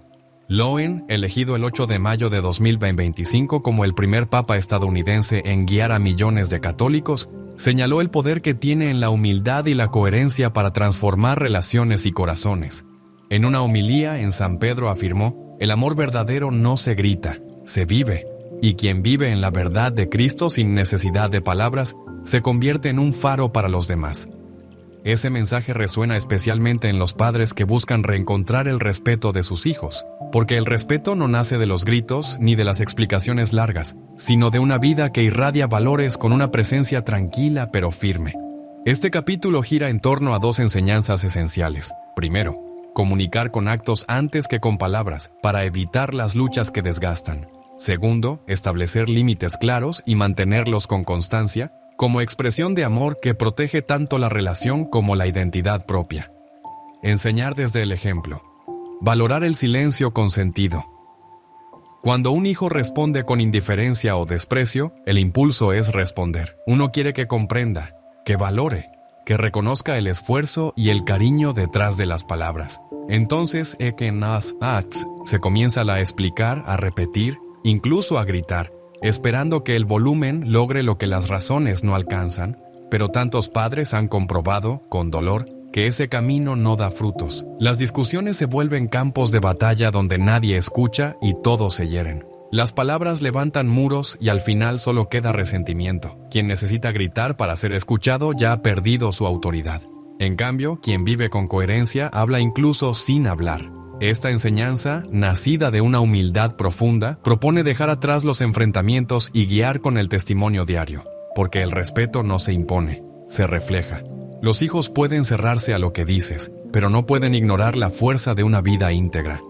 Loen, elegido el 8 de mayo de 2025 como el primer papa estadounidense en guiar a millones de católicos, señaló el poder que tiene en la humildad y la coherencia para transformar relaciones y corazones. En una homilía en San Pedro afirmó: el amor verdadero no se grita, se vive, y quien vive en la verdad de Cristo sin necesidad de palabras, se convierte en un faro para los demás. Ese mensaje resuena especialmente en los padres que buscan reencontrar el respeto de sus hijos, porque el respeto no nace de los gritos ni de las explicaciones largas, sino de una vida que irradia valores con una presencia tranquila pero firme. Este capítulo gira en torno a dos enseñanzas esenciales. Primero, comunicar con actos antes que con palabras, para evitar las luchas que desgastan. Segundo, establecer límites claros y mantenerlos con constancia, como expresión de amor que protege tanto la relación como la identidad propia. Enseñar desde el ejemplo. Valorar el silencio con sentido. Cuando un hijo responde con indiferencia o desprecio, el impulso es responder. Uno quiere que comprenda, que valore, que reconozca el esfuerzo y el cariño detrás de las palabras. Entonces, se comienza a explicar, a repetir, incluso a gritar, esperando que el volumen logre lo que las razones no alcanzan, pero tantos padres han comprobado, con dolor, que ese camino no da frutos. Las discusiones se vuelven campos de batalla donde nadie escucha y todos se hieren. Las palabras levantan muros y al final solo queda resentimiento. Quien necesita gritar para ser escuchado ya ha perdido su autoridad. En cambio, quien vive con coherencia habla incluso sin hablar. Esta enseñanza, nacida de una humildad profunda, propone dejar atrás los enfrentamientos y guiar con el testimonio diario, porque el respeto no se impone, se refleja. Los hijos pueden cerrarse a lo que dices, pero no pueden ignorar la fuerza de una vida íntegra.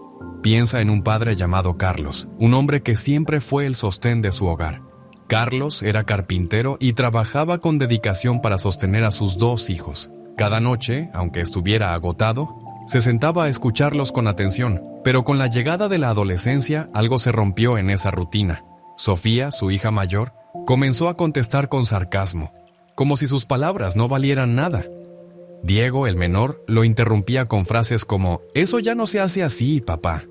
Piensa en un padre llamado Carlos, un hombre que siempre fue el sostén de su hogar. Carlos era carpintero y trabajaba con dedicación para sostener a sus dos hijos. Cada noche, aunque estuviera agotado, se sentaba a escucharlos con atención, pero con la llegada de la adolescencia algo se rompió en esa rutina. Sofía, su hija mayor, comenzó a contestar con sarcasmo, como si sus palabras no valieran nada. Diego, el menor, lo interrumpía con frases como: «Eso ya no se hace así, papá».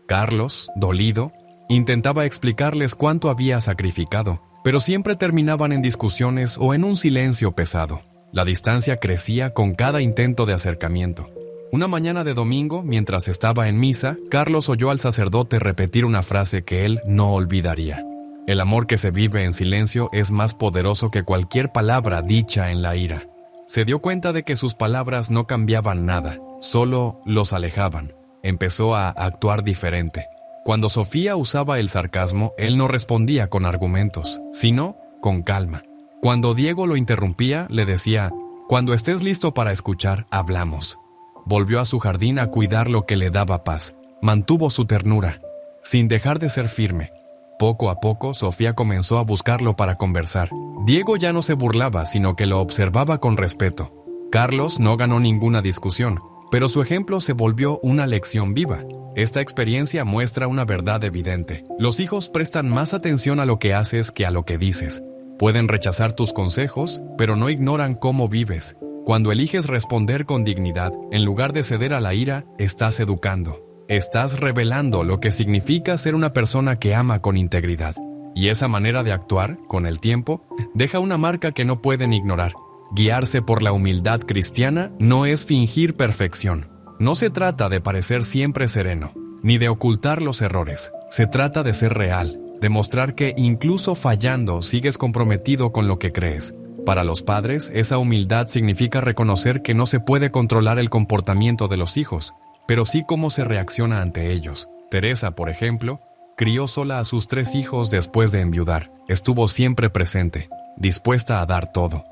Carlos, dolido, intentaba explicarles cuánto había sacrificado, pero siempre terminaban en discusiones o en un silencio pesado. La distancia crecía con cada intento de acercamiento. Una mañana de domingo, mientras estaba en misa, Carlos oyó al sacerdote repetir una frase que él no olvidaría. El amor que se vive en silencio es más poderoso que cualquier palabra dicha en la ira. Se dio cuenta de que sus palabras no cambiaban nada, solo los alejaban. Empezó a actuar diferente. Cuando Sofía usaba el sarcasmo, él no respondía con argumentos, sino con calma. Cuando Diego lo interrumpía, le decía: «Cuando estés listo para escuchar, hablamos». Volvió a su jardín a cuidar lo que le daba paz. Mantuvo su ternura, sin dejar de ser firme. Poco a poco, Sofía comenzó a buscarlo para conversar. Diego ya no se burlaba, sino que lo observaba con respeto. Carlos no ganó ninguna discusión, pero su ejemplo se volvió una lección viva. Esta experiencia muestra una verdad evidente. Los hijos prestan más atención a lo que haces que a lo que dices. Pueden rechazar tus consejos, pero no ignoran cómo vives. Cuando eliges responder con dignidad, en lugar de ceder a la ira, estás educando. Estás revelando lo que significa ser una persona que ama con integridad. Y esa manera de actuar, con el tiempo, deja una marca que no pueden ignorar. Guiarse por la humildad cristiana no es fingir perfección. No se trata de parecer siempre sereno, ni de ocultar los errores. Se trata de ser real, demostrar que incluso fallando sigues comprometido con lo que crees. Para los padres, esa humildad significa reconocer que no se puede controlar el comportamiento de los hijos, pero sí cómo se reacciona ante ellos. Teresa, por ejemplo, crió sola a sus 3 hijos después de enviudar. Estuvo siempre presente, dispuesta a dar todo.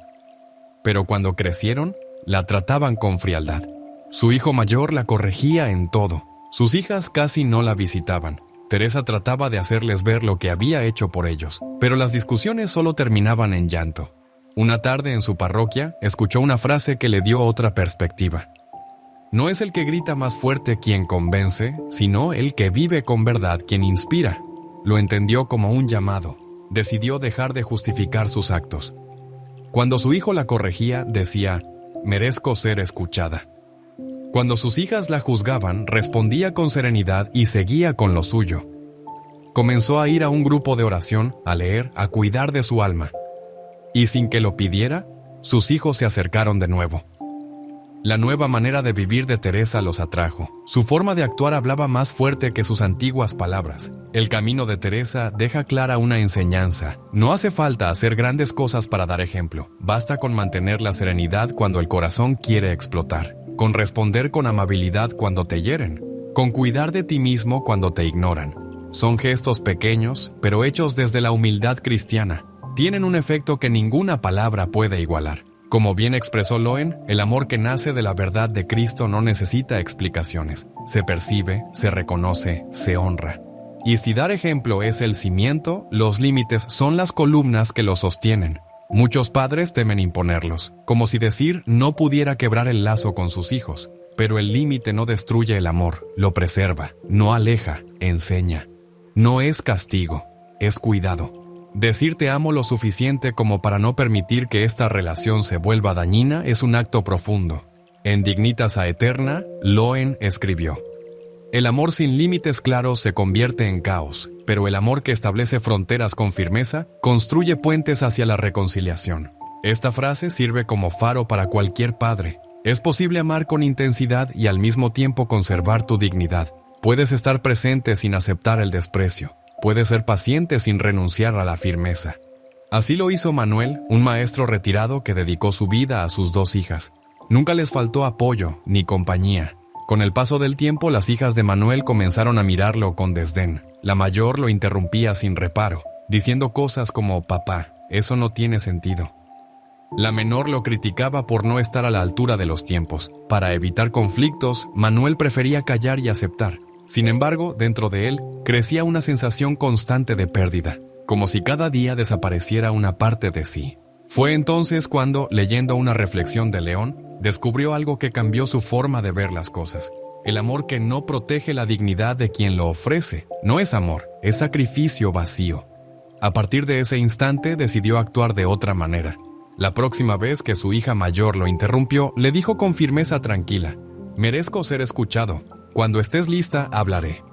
Pero cuando crecieron, la trataban con frialdad. Su hijo mayor la corregía en todo. Sus hijas casi no la visitaban. Teresa trataba de hacerles ver lo que había hecho por ellos, pero las discusiones solo terminaban en llanto. Una tarde en su parroquia, escuchó una frase que le dio otra perspectiva. No es el que grita más fuerte quien convence, sino el que vive con verdad quien inspira. Lo entendió como un llamado. Decidió dejar de justificar sus actos. Cuando su hijo la corregía, decía: «Merezco ser escuchada». Cuando sus hijas la juzgaban, respondía con serenidad y seguía con lo suyo. Comenzó a ir a un grupo de oración, a leer, a cuidar de su alma. Y sin que lo pidiera, sus hijos se acercaron de nuevo. La nueva manera de vivir de Teresa los atrajo. Su forma de actuar hablaba más fuerte que sus antiguas palabras. El camino de Teresa deja clara una enseñanza. No hace falta hacer grandes cosas para dar ejemplo. Basta con mantener la serenidad cuando el corazón quiere explotar, con responder con amabilidad cuando te hieren, con cuidar de ti mismo cuando te ignoran. Son gestos pequeños, pero hechos desde la humildad cristiana. Tienen un efecto que ninguna palabra puede igualar. Como bien expresó Loen, el amor que nace de la verdad de Cristo no necesita explicaciones. Se percibe, se reconoce, se honra. Y si dar ejemplo es el cimiento, los límites son las columnas que lo sostienen. Muchos padres temen imponerlos, como si decir no pudiera quebrar el lazo con sus hijos. Pero el límite no destruye el amor, lo preserva, no aleja, enseña. No es castigo, es cuidado. Decir te amo lo suficiente como para no permitir que esta relación se vuelva dañina es un acto profundo. En Dignitas Aeterna, Loen escribió: el amor sin límites claros se convierte en caos, pero el amor que establece fronteras con firmeza construye puentes hacia la reconciliación. Esta frase sirve como faro para cualquier padre. Es posible amar con intensidad y al mismo tiempo conservar tu dignidad. Puedes estar presente sin aceptar el desprecio. Puedes ser paciente sin renunciar a la firmeza. Así lo hizo Manuel, un maestro retirado que dedicó su vida a sus 2 hijas. Nunca les faltó apoyo ni compañía. Con el paso del tiempo, las hijas de Manuel comenzaron a mirarlo con desdén. La mayor lo interrumpía sin reparo, diciendo cosas como: «Papá, eso no tiene sentido». La menor lo criticaba por no estar a la altura de los tiempos. Para evitar conflictos, Manuel prefería callar y aceptar. Sin embargo, dentro de él, crecía una sensación constante de pérdida, como si cada día desapareciera una parte de sí. Fue entonces cuando, leyendo una reflexión de León, descubrió algo que cambió su forma de ver las cosas. El amor que no protege la dignidad de quien lo ofrece no es amor, es sacrificio vacío. A partir de ese instante decidió actuar de otra manera. La próxima vez que su hija mayor lo interrumpió, le dijo con firmeza tranquila: «Merezco ser escuchado. Cuando estés lista, hablaré».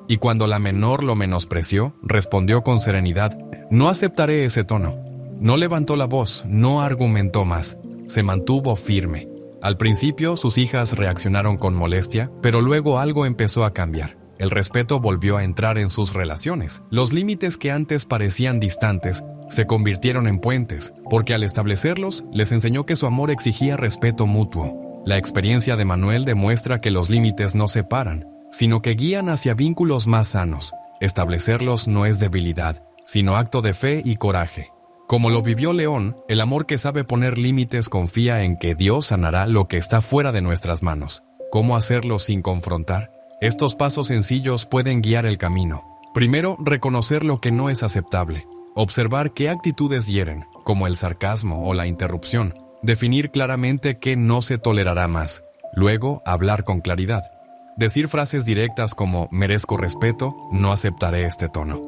Y cuando la menor lo menospreció, respondió con serenidad: «No aceptaré ese tono». No levantó la voz, no argumentó más. Se mantuvo firme. Al principio, sus hijas reaccionaron con molestia, pero luego algo empezó a cambiar. El respeto volvió a entrar en sus relaciones. Los límites que antes parecían distantes se convirtieron en puentes, porque al establecerlos, les enseñó que su amor exigía respeto mutuo. La experiencia de Manuel demuestra que los límites no separan, sino que guían hacia vínculos más sanos. Establecerlos no es debilidad, sino acto de fe y coraje. Como lo vivió León, el amor que sabe poner límites confía en que Dios sanará lo que está fuera de nuestras manos. ¿Cómo hacerlo sin confrontar? Estos pasos sencillos pueden guiar el camino. Primero, reconocer lo que no es aceptable. Observar qué actitudes hieren, como el sarcasmo o la interrupción. Definir claramente qué no se tolerará más. Luego, hablar con claridad. Decir frases directas como merezco respeto, no aceptaré este tono.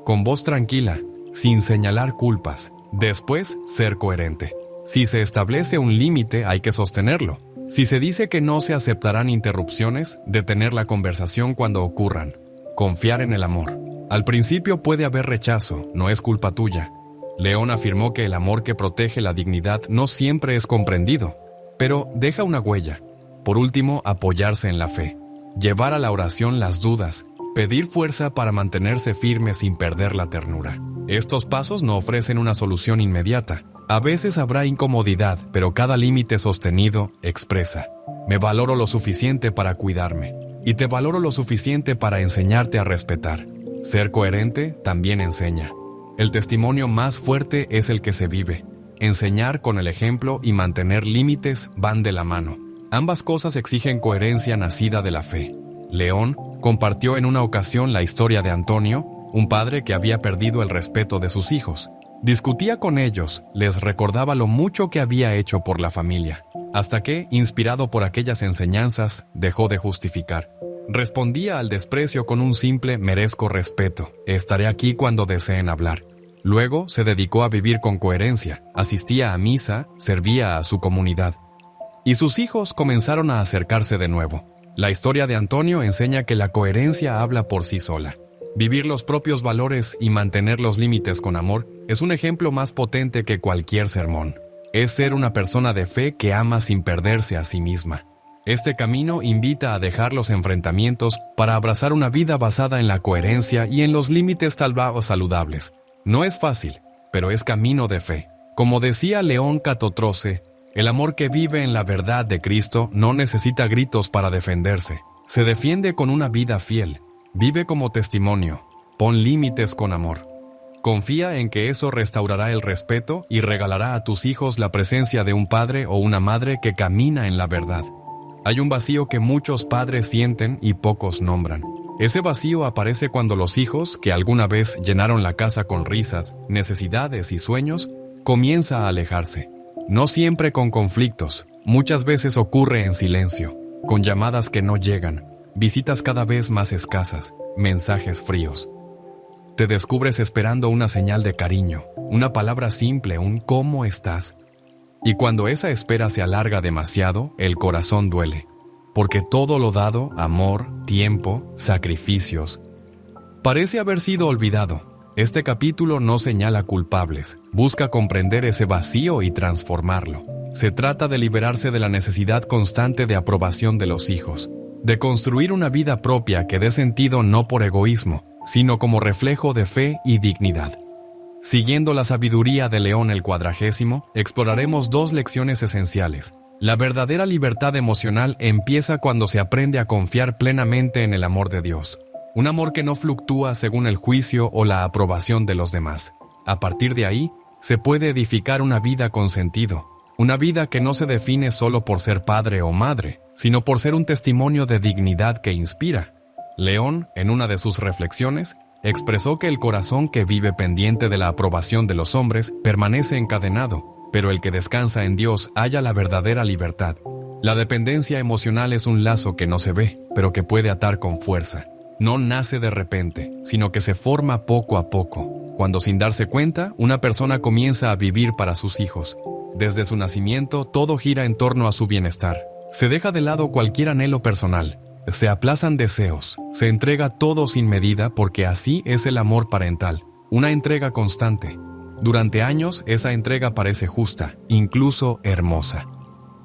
Con voz tranquila, sin señalar culpas. Después, ser coherente. Si se establece un límite, hay que sostenerlo. Si se dice que no se aceptarán interrupciones, detener la conversación cuando ocurran. Confiar en el amor. Al principio puede haber rechazo, no es culpa tuya. León afirmó que el amor que protege la dignidad no siempre es comprendido, pero deja una huella. Por último, apoyarse en la fe. Llevar a la oración las dudas. Pedir fuerza para mantenerse firme sin perder la ternura. Estos pasos no ofrecen una solución inmediata. A veces habrá incomodidad, pero cada límite sostenido expresa: me valoro lo suficiente para cuidarme, y te valoro lo suficiente para enseñarte a respetar. Ser coherente también enseña. El testimonio más fuerte es el que se vive. Enseñar con el ejemplo y mantener límites van de la mano. Ambas cosas exigen coherencia nacida de la fe. León compartió en una ocasión la historia de Antonio, un padre que había perdido el respeto de sus hijos. Discutía con ellos, les recordaba lo mucho que había hecho por la familia, hasta que, inspirado por aquellas enseñanzas, dejó de justificar. Respondía al desprecio con un simple merezco respeto, estaré aquí cuando deseen hablar. Luego se dedicó a vivir con coherencia, asistía a misa, servía a su comunidad. Y sus hijos comenzaron a acercarse de nuevo. La historia de Antonio enseña que la coherencia habla por sí sola. Vivir los propios valores y mantener los límites con amor es un ejemplo más potente que cualquier sermón. Es ser una persona de fe que ama sin perderse a sí misma. Este camino invita a dejar los enfrentamientos para abrazar una vida basada en la coherencia y en los límites saludables. No es fácil, pero es camino de fe. Como decía León Catotroce, el amor que vive en la verdad de Cristo no necesita gritos para defenderse. Se defiende con una vida fiel. Vive como testimonio. Pon límites con amor. Confía en que eso restaurará el respeto y regalará a tus hijos la presencia de un padre o una madre que camina en la verdad. Hay un vacío que muchos padres sienten y pocos nombran. Ese vacío aparece cuando los hijos, que alguna vez llenaron la casa con risas, necesidades y sueños, comienza a alejarse. No siempre con conflictos, muchas veces ocurre en silencio, con llamadas que no llegan, visitas cada vez más escasas, mensajes fríos. Te descubres esperando una señal de cariño, una palabra simple, un ¿cómo estás? Y cuando esa espera se alarga demasiado, el corazón duele, porque todo lo dado, amor, tiempo, sacrificios, parece haber sido olvidado. Este capítulo no señala culpables, busca comprender ese vacío y transformarlo. Se trata de liberarse de la necesidad constante de aprobación de los hijos, de construir una vida propia que dé sentido no por egoísmo, sino como reflejo de fe y dignidad. Siguiendo la sabiduría de León el Cuadragésimo, exploraremos dos lecciones esenciales. La verdadera libertad emocional empieza cuando se aprende a confiar plenamente en el amor de Dios. Un amor que no fluctúa según el juicio o la aprobación de los demás. A partir de ahí, se puede edificar una vida con sentido. Una vida que no se define solo por ser padre o madre, sino por ser un testimonio de dignidad que inspira. León, en una de sus reflexiones, expresó que el corazón que vive pendiente de la aprobación de los hombres permanece encadenado, pero el que descansa en Dios halla la verdadera libertad. La dependencia emocional es un lazo que no se ve, pero que puede atar con fuerza. No nace de repente, sino que se forma poco a poco, cuando sin darse cuenta, una persona comienza a vivir para sus hijos. Desde su nacimiento, todo gira en torno a su bienestar. Se deja de lado cualquier anhelo personal. Se aplazan deseos. Se entrega todo sin medida porque así es el amor parental. Una entrega constante. Durante años, esa entrega parece justa, incluso hermosa.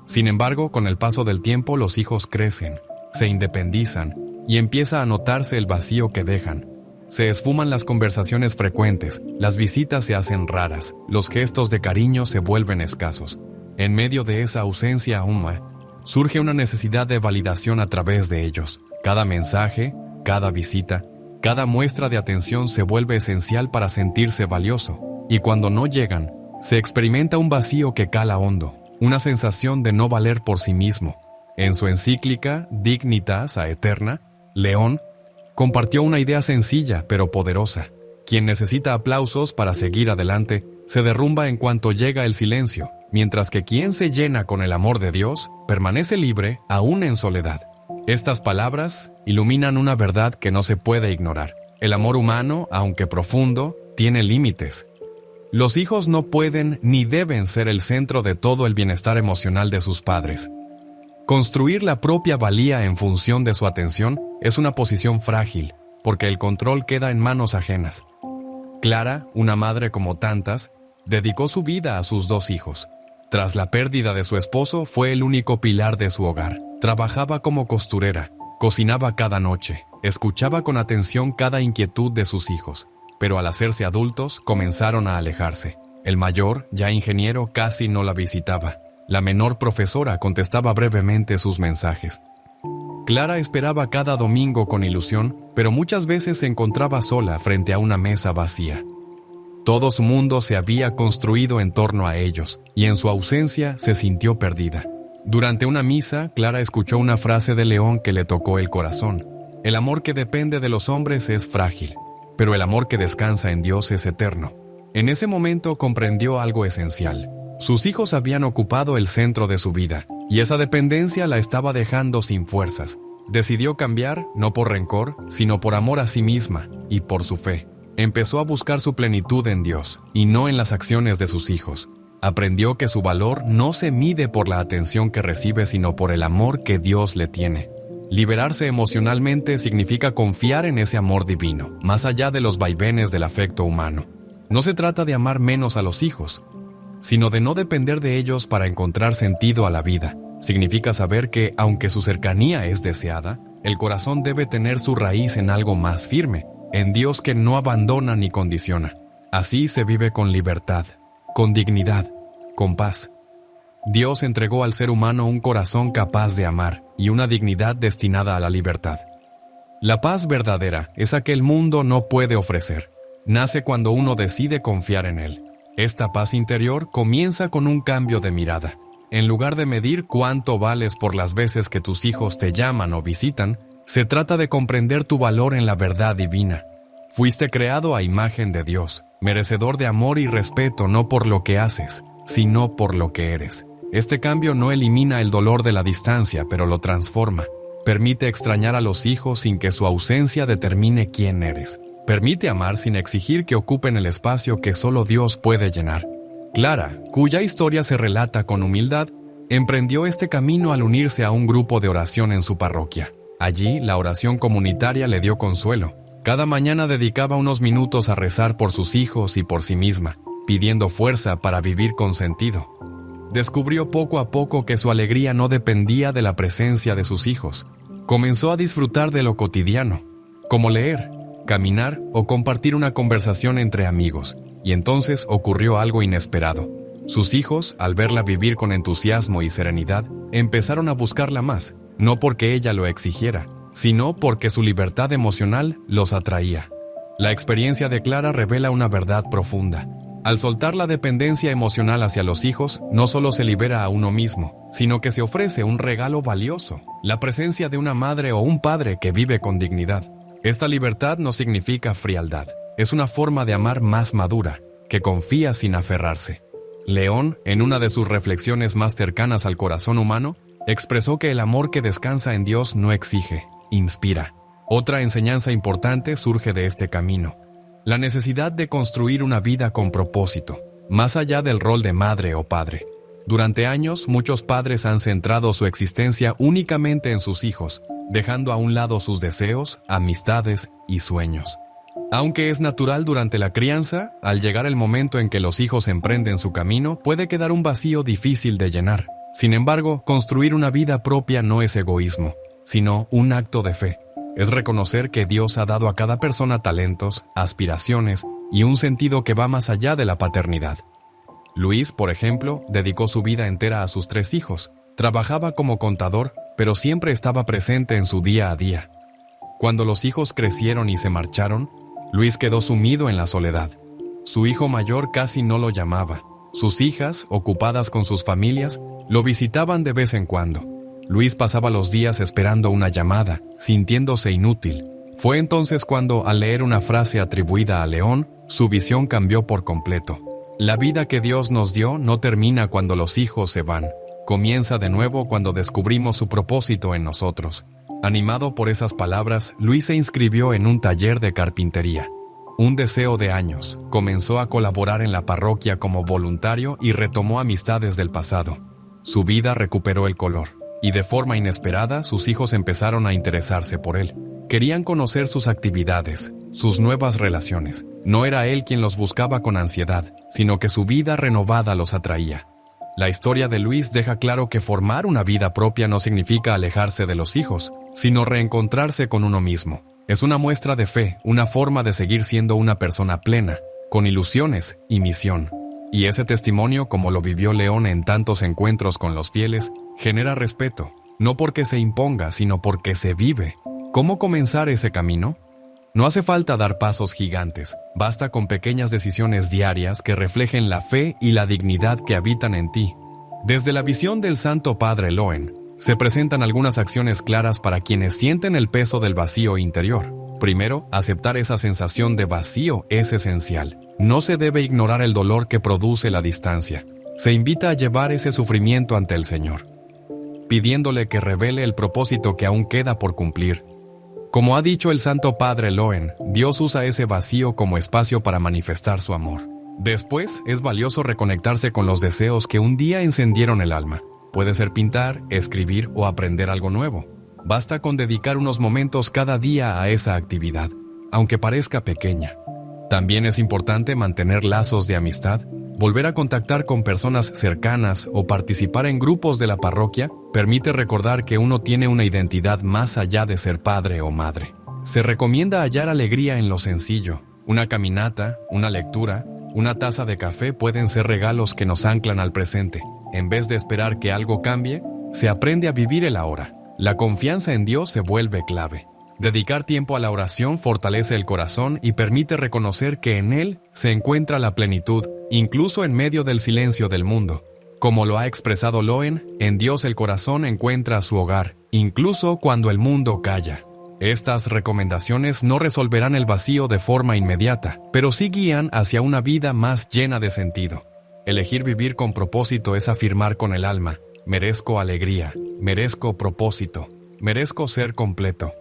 Sin embargo, con el paso del tiempo, los hijos crecen, se independizan y empieza a notarse el vacío que dejan. Se esfuman las conversaciones frecuentes, las visitas se hacen raras, los gestos de cariño se vuelven escasos. En medio de esa ausencia aún surge una necesidad de validación a través de ellos. Cada mensaje, cada visita, cada muestra de atención se vuelve esencial para sentirse valioso, y cuando no llegan, se experimenta un vacío que cala hondo, una sensación de no valer por sí mismo. En su encíclica Dignitas Aeterna, León compartió una idea sencilla pero poderosa. Quien necesita aplausos para seguir adelante se derrumba en cuanto llega el silencio, mientras que quien se llena con el amor de Dios permanece libre aún en soledad. Estas palabras iluminan una verdad que no se puede ignorar. El amor humano, aunque profundo, tiene límites. Los hijos no pueden ni deben ser el centro de todo el bienestar emocional de sus padres. Construir la propia valía en función de su atención es una posición frágil, porque el control queda en manos ajenas. Clara, una madre como tantas, dedicó su vida a sus 2 hijos. Tras la pérdida de su esposo, fue el único pilar de su hogar. Trabajaba como costurera, cocinaba cada noche, escuchaba con atención cada inquietud de sus hijos, pero al hacerse adultos comenzaron a alejarse. El mayor, ya ingeniero, casi no la visitaba. La menor profesora contestaba brevemente sus mensajes. Clara esperaba cada domingo con ilusión, pero muchas veces se encontraba sola frente a una mesa vacía. Todo su mundo se había construido en torno a ellos, y en su ausencia se sintió perdida. Durante una misa, Clara escuchó una frase de León que le tocó el corazón. El amor que depende de los hombres es frágil, pero el amor que descansa en Dios es eterno. En ese momento comprendió algo esencial. Sus hijos habían ocupado el centro de su vida, y esa dependencia la estaba dejando sin fuerzas. Decidió cambiar, no por rencor, sino por amor a sí misma y por su fe. Empezó a buscar su plenitud en Dios, y no en las acciones de sus hijos. Aprendió que su valor no se mide por la atención que recibe, sino por el amor que Dios le tiene. Liberarse emocionalmente significa confiar en ese amor divino, más allá de los vaivenes del afecto humano. No se trata de amar menos a los hijos, sino de no depender de ellos para encontrar sentido a la vida. Significa saber que, aunque su cercanía es deseada, el corazón debe tener su raíz en algo más firme, en Dios que no abandona ni condiciona. Así se vive con libertad, con dignidad, con paz. Dios entregó al ser humano un corazón capaz de amar y una dignidad destinada a la libertad. La paz verdadera es la que el mundo no puede ofrecer. Nace cuando uno decide confiar en él. Esta paz interior comienza con un cambio de mirada. En lugar de medir cuánto vales por las veces que tus hijos te llaman o visitan, se trata de comprender tu valor en la verdad divina. Fuiste creado a imagen de Dios, merecedor de amor y respeto no por lo que haces, sino por lo que eres. Este cambio no elimina el dolor de la distancia, pero lo transforma. Permite extrañar a los hijos sin que su ausencia determine quién eres. Permite amar sin exigir que ocupen el espacio que solo Dios puede llenar. Clara, cuya historia se relata con humildad, emprendió este camino al unirse a un grupo de oración en su parroquia. Allí, la oración comunitaria le dio consuelo. Cada mañana dedicaba unos minutos a rezar por sus hijos y por sí misma, pidiendo fuerza para vivir con sentido. Descubrió poco a poco que su alegría no dependía de la presencia de sus hijos. Comenzó a disfrutar de lo cotidiano, como leer, caminar o compartir una conversación entre amigos, y entonces ocurrió algo inesperado. Sus hijos, al verla vivir con entusiasmo y serenidad, empezaron a buscarla más, no porque ella lo exigiera, sino porque su libertad emocional los atraía. La experiencia de Clara revela una verdad profunda. Al soltar la dependencia emocional hacia los hijos, no solo se libera a uno mismo, sino que se ofrece un regalo valioso, la presencia de una madre o un padre que vive con dignidad. Esta libertad no significa frialdad, es una forma de amar más madura, que confía sin aferrarse. León, en una de sus reflexiones más cercanas al corazón humano, expresó que el amor que descansa en Dios no exige, inspira. Otra enseñanza importante surge de este camino: la necesidad de construir una vida con propósito, más allá del rol de madre o padre. Durante años, muchos padres han centrado su existencia únicamente en sus hijos, dejando a un lado sus deseos, amistades y sueños. Aunque es natural durante la crianza, al llegar el momento en que los hijos emprenden su camino, puede quedar un vacío difícil de llenar. Sin embargo, construir una vida propia no es egoísmo, sino un acto de fe. Es reconocer que Dios ha dado a cada persona talentos, aspiraciones y un sentido que va más allá de la paternidad. Luis, por ejemplo, dedicó su vida entera a sus 3 hijos. Trabajaba como contador, pero siempre estaba presente en su día a día. Cuando los hijos crecieron y se marcharon, Luis quedó sumido en la soledad. Su hijo mayor casi no lo llamaba. Sus hijas, ocupadas con sus familias, lo visitaban de vez en cuando. Luis pasaba los días esperando una llamada, sintiéndose inútil. Fue entonces cuando, al leer una frase atribuida a León, su visión cambió por completo. La vida que Dios nos dio no termina cuando los hijos se van. Comienza de nuevo cuando descubrimos su propósito en nosotros. Animado por esas palabras, Luis se inscribió en un taller de carpintería. Un deseo de años, comenzó a colaborar en la parroquia como voluntario y retomó amistades del pasado. Su vida recuperó el color, y de forma inesperada sus hijos empezaron a interesarse por él. Querían conocer sus actividades, sus nuevas relaciones. No era él quien los buscaba con ansiedad, sino que su vida renovada los atraía. La historia de Luis deja claro que formar una vida propia no significa alejarse de los hijos, sino reencontrarse con uno mismo. Es una muestra de fe, una forma de seguir siendo una persona plena, con ilusiones y misión. Y ese testimonio, como lo vivió León en tantos encuentros con los fieles, genera respeto, no porque se imponga, sino porque se vive. ¿Cómo comenzar ese camino? No hace falta dar pasos gigantes, basta con pequeñas decisiones diarias que reflejen la fe y la dignidad que habitan en ti. Desde la visión del Santo Padre Loen, se presentan algunas acciones claras para quienes sienten el peso del vacío interior. Primero, aceptar esa sensación de vacío es esencial. No se debe ignorar el dolor que produce la distancia. Se invita a llevar ese sufrimiento ante el Señor, pidiéndole que revele el propósito que aún queda por cumplir. Como ha dicho el Santo Padre Loen, Dios usa ese vacío como espacio para manifestar su amor. Después, es valioso reconectarse con los deseos que un día encendieron el alma. Puede ser pintar, escribir o aprender algo nuevo. Basta con dedicar unos momentos cada día a esa actividad, aunque parezca pequeña. También es importante mantener lazos de amistad, volver a contactar con personas cercanas o participar en grupos de la parroquia permite recordar que uno tiene una identidad más allá de ser padre o madre. Se recomienda hallar alegría en lo sencillo. Una caminata, una lectura, una taza de café pueden ser regalos que nos anclan al presente. En vez de esperar que algo cambie, se aprende a vivir el ahora. La confianza en Dios se vuelve clave. Dedicar tiempo a la oración fortalece el corazón y permite reconocer que en él se encuentra la plenitud, incluso en medio del silencio del mundo. Como lo ha expresado Loen, en Dios el corazón encuentra su hogar, incluso cuando el mundo calla. Estas recomendaciones no resolverán el vacío de forma inmediata, pero sí guían hacia una vida más llena de sentido. Elegir vivir con propósito es afirmar con el alma: merezco alegría, merezco propósito, merezco ser completo.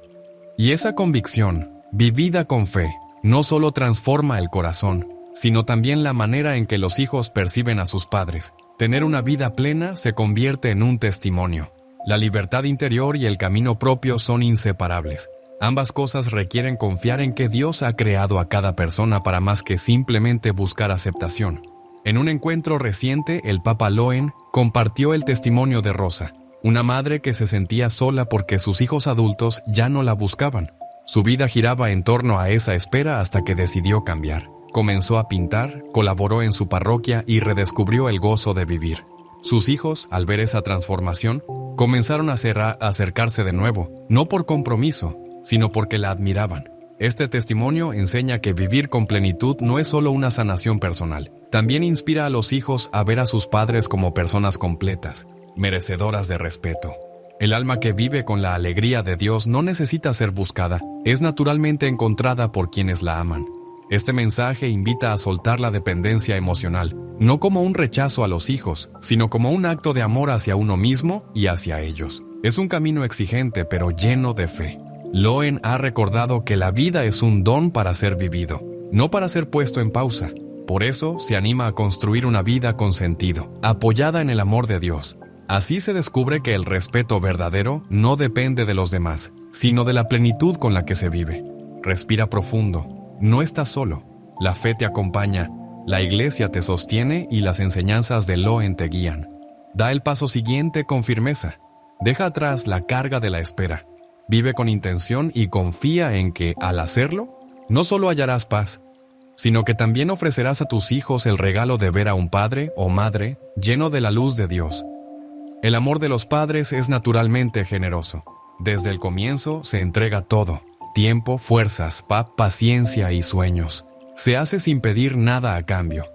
Y esa convicción, vivida con fe, no solo transforma el corazón, sino también la manera en que los hijos perciben a sus padres. Tener una vida plena se convierte en un testimonio. La libertad interior y el camino propio son inseparables. Ambas cosas requieren confiar en que Dios ha creado a cada persona para más que simplemente buscar aceptación. En un encuentro reciente, el Papa Loen compartió el testimonio de Rosa, una madre que se sentía sola porque sus hijos adultos ya no la buscaban. Su vida giraba en torno a esa espera hasta que decidió cambiar. Comenzó a pintar, colaboró en su parroquia y redescubrió el gozo de vivir. Sus hijos, al ver esa transformación, comenzaron a acercarse de nuevo, no por compromiso, sino porque la admiraban. Este testimonio enseña que vivir con plenitud no es solo una sanación personal. También inspira a los hijos a ver a sus padres como personas completas, merecedoras de respeto. El alma que vive con la alegría de Dios no necesita ser buscada, es naturalmente encontrada por quienes la aman. Este mensaje invita a soltar la dependencia emocional, no como un rechazo a los hijos, sino como un acto de amor hacia uno mismo y hacia ellos. Es un camino exigente, pero lleno de fe. Loen ha recordado que la vida es un don para ser vivido, no para ser puesto en pausa. Por eso se anima a construir una vida con sentido, apoyada en el amor de Dios. Así se descubre que el respeto verdadero no depende de los demás, sino de la plenitud con la que se vive. Respira profundo. No estás solo. La fe te acompaña, la iglesia te sostiene y las enseñanzas de Loen te guían. Da el paso siguiente con firmeza. Deja atrás la carga de la espera. Vive con intención y confía en que, al hacerlo, no solo hallarás paz, sino que también ofrecerás a tus hijos el regalo de ver a un padre o madre lleno de la luz de Dios. El amor de los padres es naturalmente generoso. Desde el comienzo se entrega todo. tiempo, fuerzas, paciencia y sueños. Se hace sin pedir nada a cambio.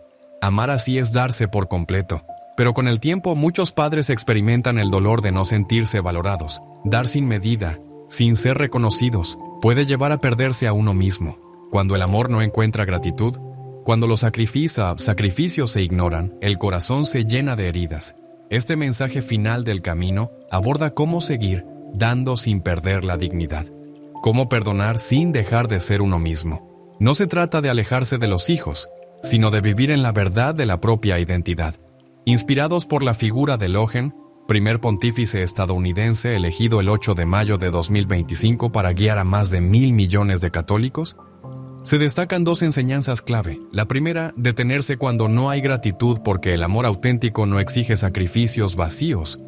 Amar así es darse por completo. Pero con el tiempo muchos padres experimentan el dolor de no sentirse valorados. Dar sin medida, sin ser reconocidos, puede llevar a perderse a uno mismo. Cuando el amor no encuentra gratitud, cuando los sacrificios se ignoran, el corazón se llena de heridas. Este mensaje final del camino aborda cómo seguir dando sin perder la dignidad. Cómo perdonar sin dejar de ser uno mismo. No se trata de alejarse de los hijos, sino de vivir en la verdad de la propia identidad. Inspirados por la figura de Logen, primer pontífice estadounidense elegido el 8 de mayo de 2025 para guiar a más de 1.000 millones de católicos, se destacan dos enseñanzas clave. La primera, detenerse cuando no hay gratitud porque el amor auténtico no exige sacrificios vacíos.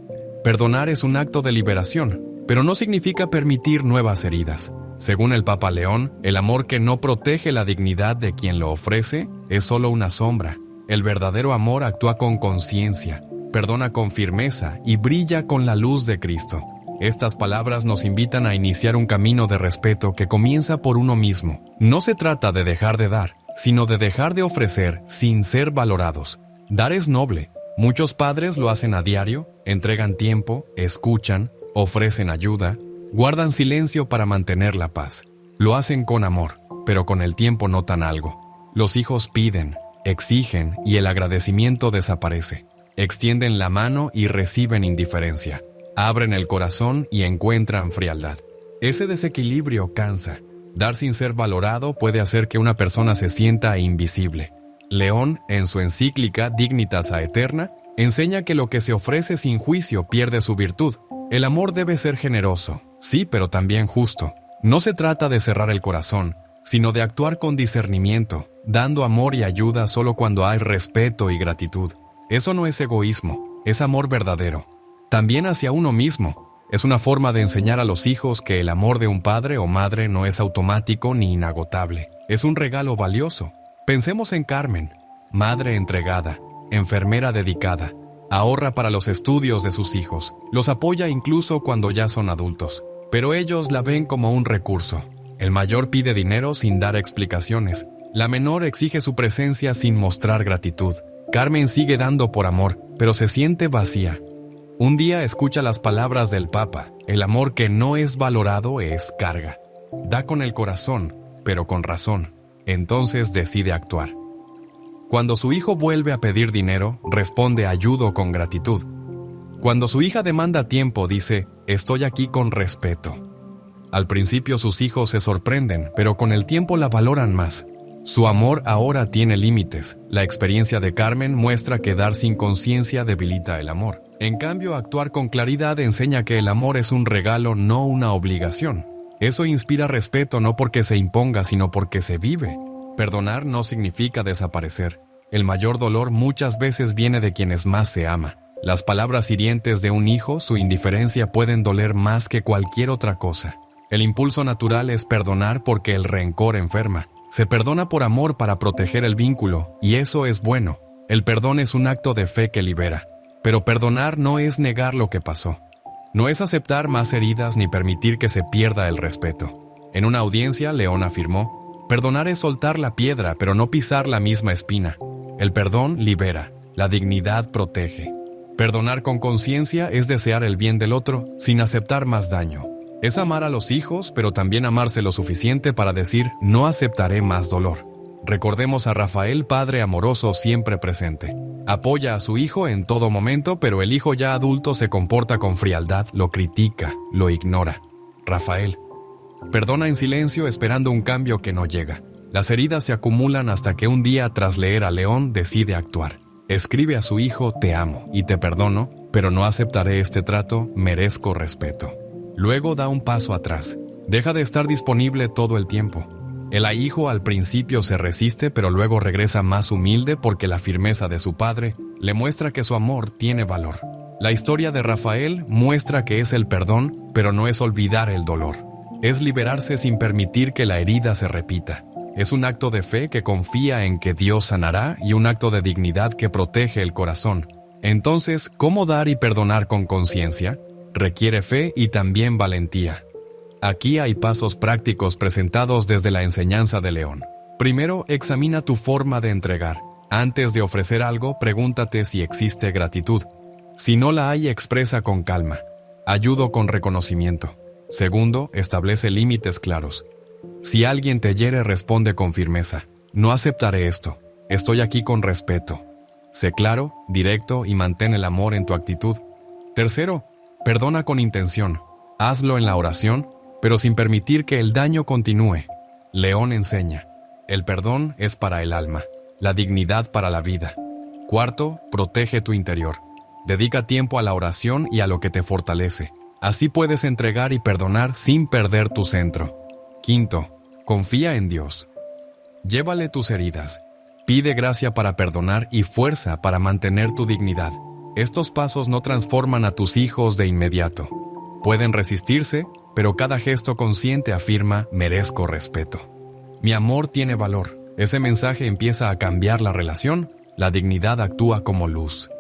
Perdonar es un acto de liberación, pero no significa permitir nuevas heridas. Según el Papa León, el amor que no protege la dignidad de quien lo ofrece es solo una sombra. El verdadero amor actúa con conciencia, perdona con firmeza y brilla con la luz de Cristo. Estas palabras nos invitan a iniciar un camino de respeto que comienza por uno mismo. No se trata de dejar de dar, sino de dejar de ofrecer sin ser valorados. Dar es noble. Muchos padres lo hacen a diario, entregan tiempo, escuchan, ofrecen ayuda, guardan silencio para mantener la paz. Lo hacen con amor, pero con el tiempo notan algo. Los hijos piden, exigen y el agradecimiento desaparece. Extienden la mano y reciben indiferencia. Abren el corazón y encuentran frialdad. Ese desequilibrio cansa. Dar sin ser valorado puede hacer que una persona se sienta invisible. León, en su encíclica Dignitas Aeterna, enseña que lo que se ofrece sin juicio pierde su virtud. El amor debe ser generoso, sí, pero también justo. No se trata de cerrar el corazón, sino de actuar con discernimiento, dando amor y ayuda solo cuando hay respeto y gratitud. Eso no es egoísmo, es amor verdadero. También hacia uno mismo. Es una forma de enseñar a los hijos que el amor de un padre o madre no es automático ni inagotable. Es un regalo valioso. Pensemos en Carmen, madre entregada, enfermera dedicada. Ahorra para los estudios de sus hijos, los apoya incluso cuando ya son adultos. Pero ellos la ven como un recurso. El mayor pide dinero sin dar explicaciones. La menor exige su presencia sin mostrar gratitud. Carmen sigue dando por amor, pero se siente vacía. Un día escucha las palabras del Papa: el amor que no es valorado es carga. Da con el corazón, pero con razón. Entonces decide actuar. Cuando su hijo vuelve a pedir dinero, responde ayudo con gratitud. Cuando su hija demanda tiempo, dice, estoy aquí con respeto. Al principio sus hijos se sorprenden, pero con el tiempo la valoran más. Su amor ahora tiene límites. La experiencia de Carmen muestra que dar sin conciencia debilita el amor. En cambio, actuar con claridad enseña que el amor es un regalo, no una obligación. Eso inspira respeto no porque se imponga, sino porque se vive. Perdonar no significa desaparecer. El mayor dolor muchas veces viene de quienes más se ama. Las palabras hirientes de un hijo, su indiferencia pueden doler más que cualquier otra cosa. El impulso natural es perdonar porque el rencor enferma. Se perdona por amor para proteger el vínculo, y eso es bueno. El perdón es un acto de fe que libera. Pero perdonar no es negar lo que pasó. No es aceptar más heridas ni permitir que se pierda el respeto. En una audiencia, León afirmó, perdonar es soltar la piedra, pero no pisar la misma espina. El perdón libera, la dignidad protege. Perdonar con conciencia es desear el bien del otro sin aceptar más daño. Es amar a los hijos, pero también amarse lo suficiente para decir, no aceptaré más dolor. Recordemos a Rafael, padre amoroso siempre presente. Apoya a su hijo en todo momento, pero el hijo ya adulto se comporta con frialdad, lo critica, lo ignora. Rafael perdona en silencio esperando un cambio que no llega. Las heridas se acumulan hasta que un día, tras leer a León, decide actuar. Escribe a su hijo, te amo y te perdono, pero no aceptaré este trato, merezco respeto. Luego da un paso atrás. Deja de estar disponible todo el tiempo. El hijo al principio se resiste, pero luego regresa más humilde porque la firmeza de su padre le muestra que su amor tiene valor. La historia de Rafael muestra que es el perdón, pero no es olvidar el dolor. Es liberarse sin permitir que la herida se repita. Es un acto de fe que confía en que Dios sanará y un acto de dignidad que protege el corazón. Entonces, ¿cómo dar y perdonar con conciencia? Requiere fe y también valentía. Aquí hay pasos prácticos presentados desde la enseñanza de León. Primero, examina tu forma de entregar. Antes de ofrecer algo, pregúntate si existe gratitud. Si no la hay, expresa con calma. Ayudo con reconocimiento. Segundo, establece límites claros. Si alguien te hiere, responde con firmeza. No aceptaré esto. Estoy aquí con respeto. Sé claro, directo y mantén el amor en tu actitud. Tercero, perdona con intención. Hazlo en la oración, pero sin permitir que el daño continúe. León enseña: el perdón es para el alma, la dignidad para la vida. Cuarto, protege tu interior. Dedica tiempo a la oración y a lo que te fortalece. Así puedes entregar y perdonar sin perder tu centro. Quinto, confía en Dios. Llévale tus heridas. Pide gracia para perdonar y fuerza para mantener tu dignidad. Estos pasos no transforman a tus hijos de inmediato. Pueden resistirse, pero cada gesto consciente afirma: merezco respeto. Mi amor tiene valor. Ese mensaje empieza a cambiar la relación. La dignidad actúa como luz.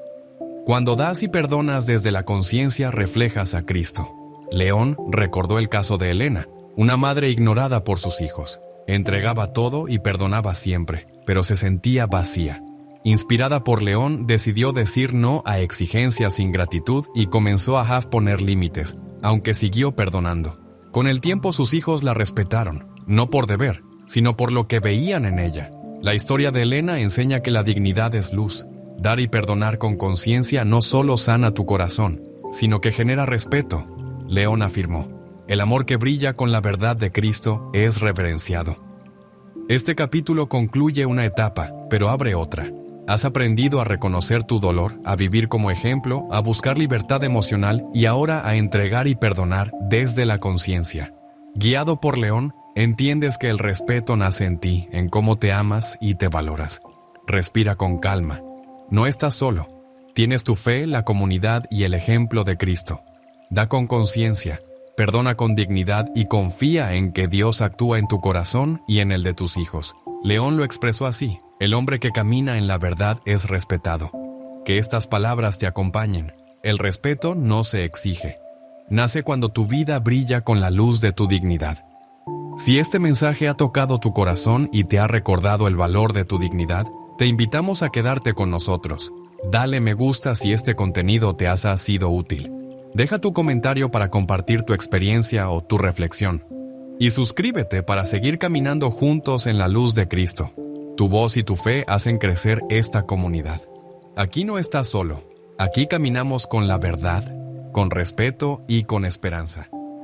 Cuando das y perdonas desde la conciencia, reflejas a Cristo. León recordó el caso de Elena, una madre ignorada por sus hijos. Entregaba todo y perdonaba siempre, pero se sentía vacía. Inspirada por León, decidió decir no a exigencias sin gratitud y comenzó a poner límites, aunque siguió perdonando. Con el tiempo sus hijos la respetaron, no por deber, sino por lo que veían en ella. La historia de Elena enseña que la dignidad es luz. Dar y perdonar con conciencia no solo sana tu corazón, sino que genera respeto. León afirmó: el amor que brilla con la verdad de Cristo es reverenciado. Este capítulo concluye una etapa, pero abre otra. Has aprendido a reconocer tu dolor, a vivir como ejemplo, a buscar libertad emocional y ahora a entregar y perdonar desde la conciencia. Guiado por León, entiendes que el respeto nace en ti, en cómo te amas y te valoras. Respira con calma. No estás solo. Tienes tu fe, la comunidad y el ejemplo de Cristo. Da con conciencia, perdona con dignidad y confía en que Dios actúa en tu corazón y en el de tus hijos. León lo expresó así: el hombre que camina en la verdad es respetado. Que estas palabras te acompañen. El respeto no se exige. Nace cuando tu vida brilla con la luz de tu dignidad. Si este mensaje ha tocado tu corazón y te ha recordado el valor de tu dignidad, te invitamos a quedarte con nosotros. Dale me gusta si este contenido te ha sido útil. Deja tu comentario para compartir tu experiencia o tu reflexión. Y suscríbete para seguir caminando juntos en la luz de Cristo. Tu voz y tu fe hacen crecer esta comunidad. Aquí no estás solo. Aquí caminamos con la verdad, con respeto y con esperanza.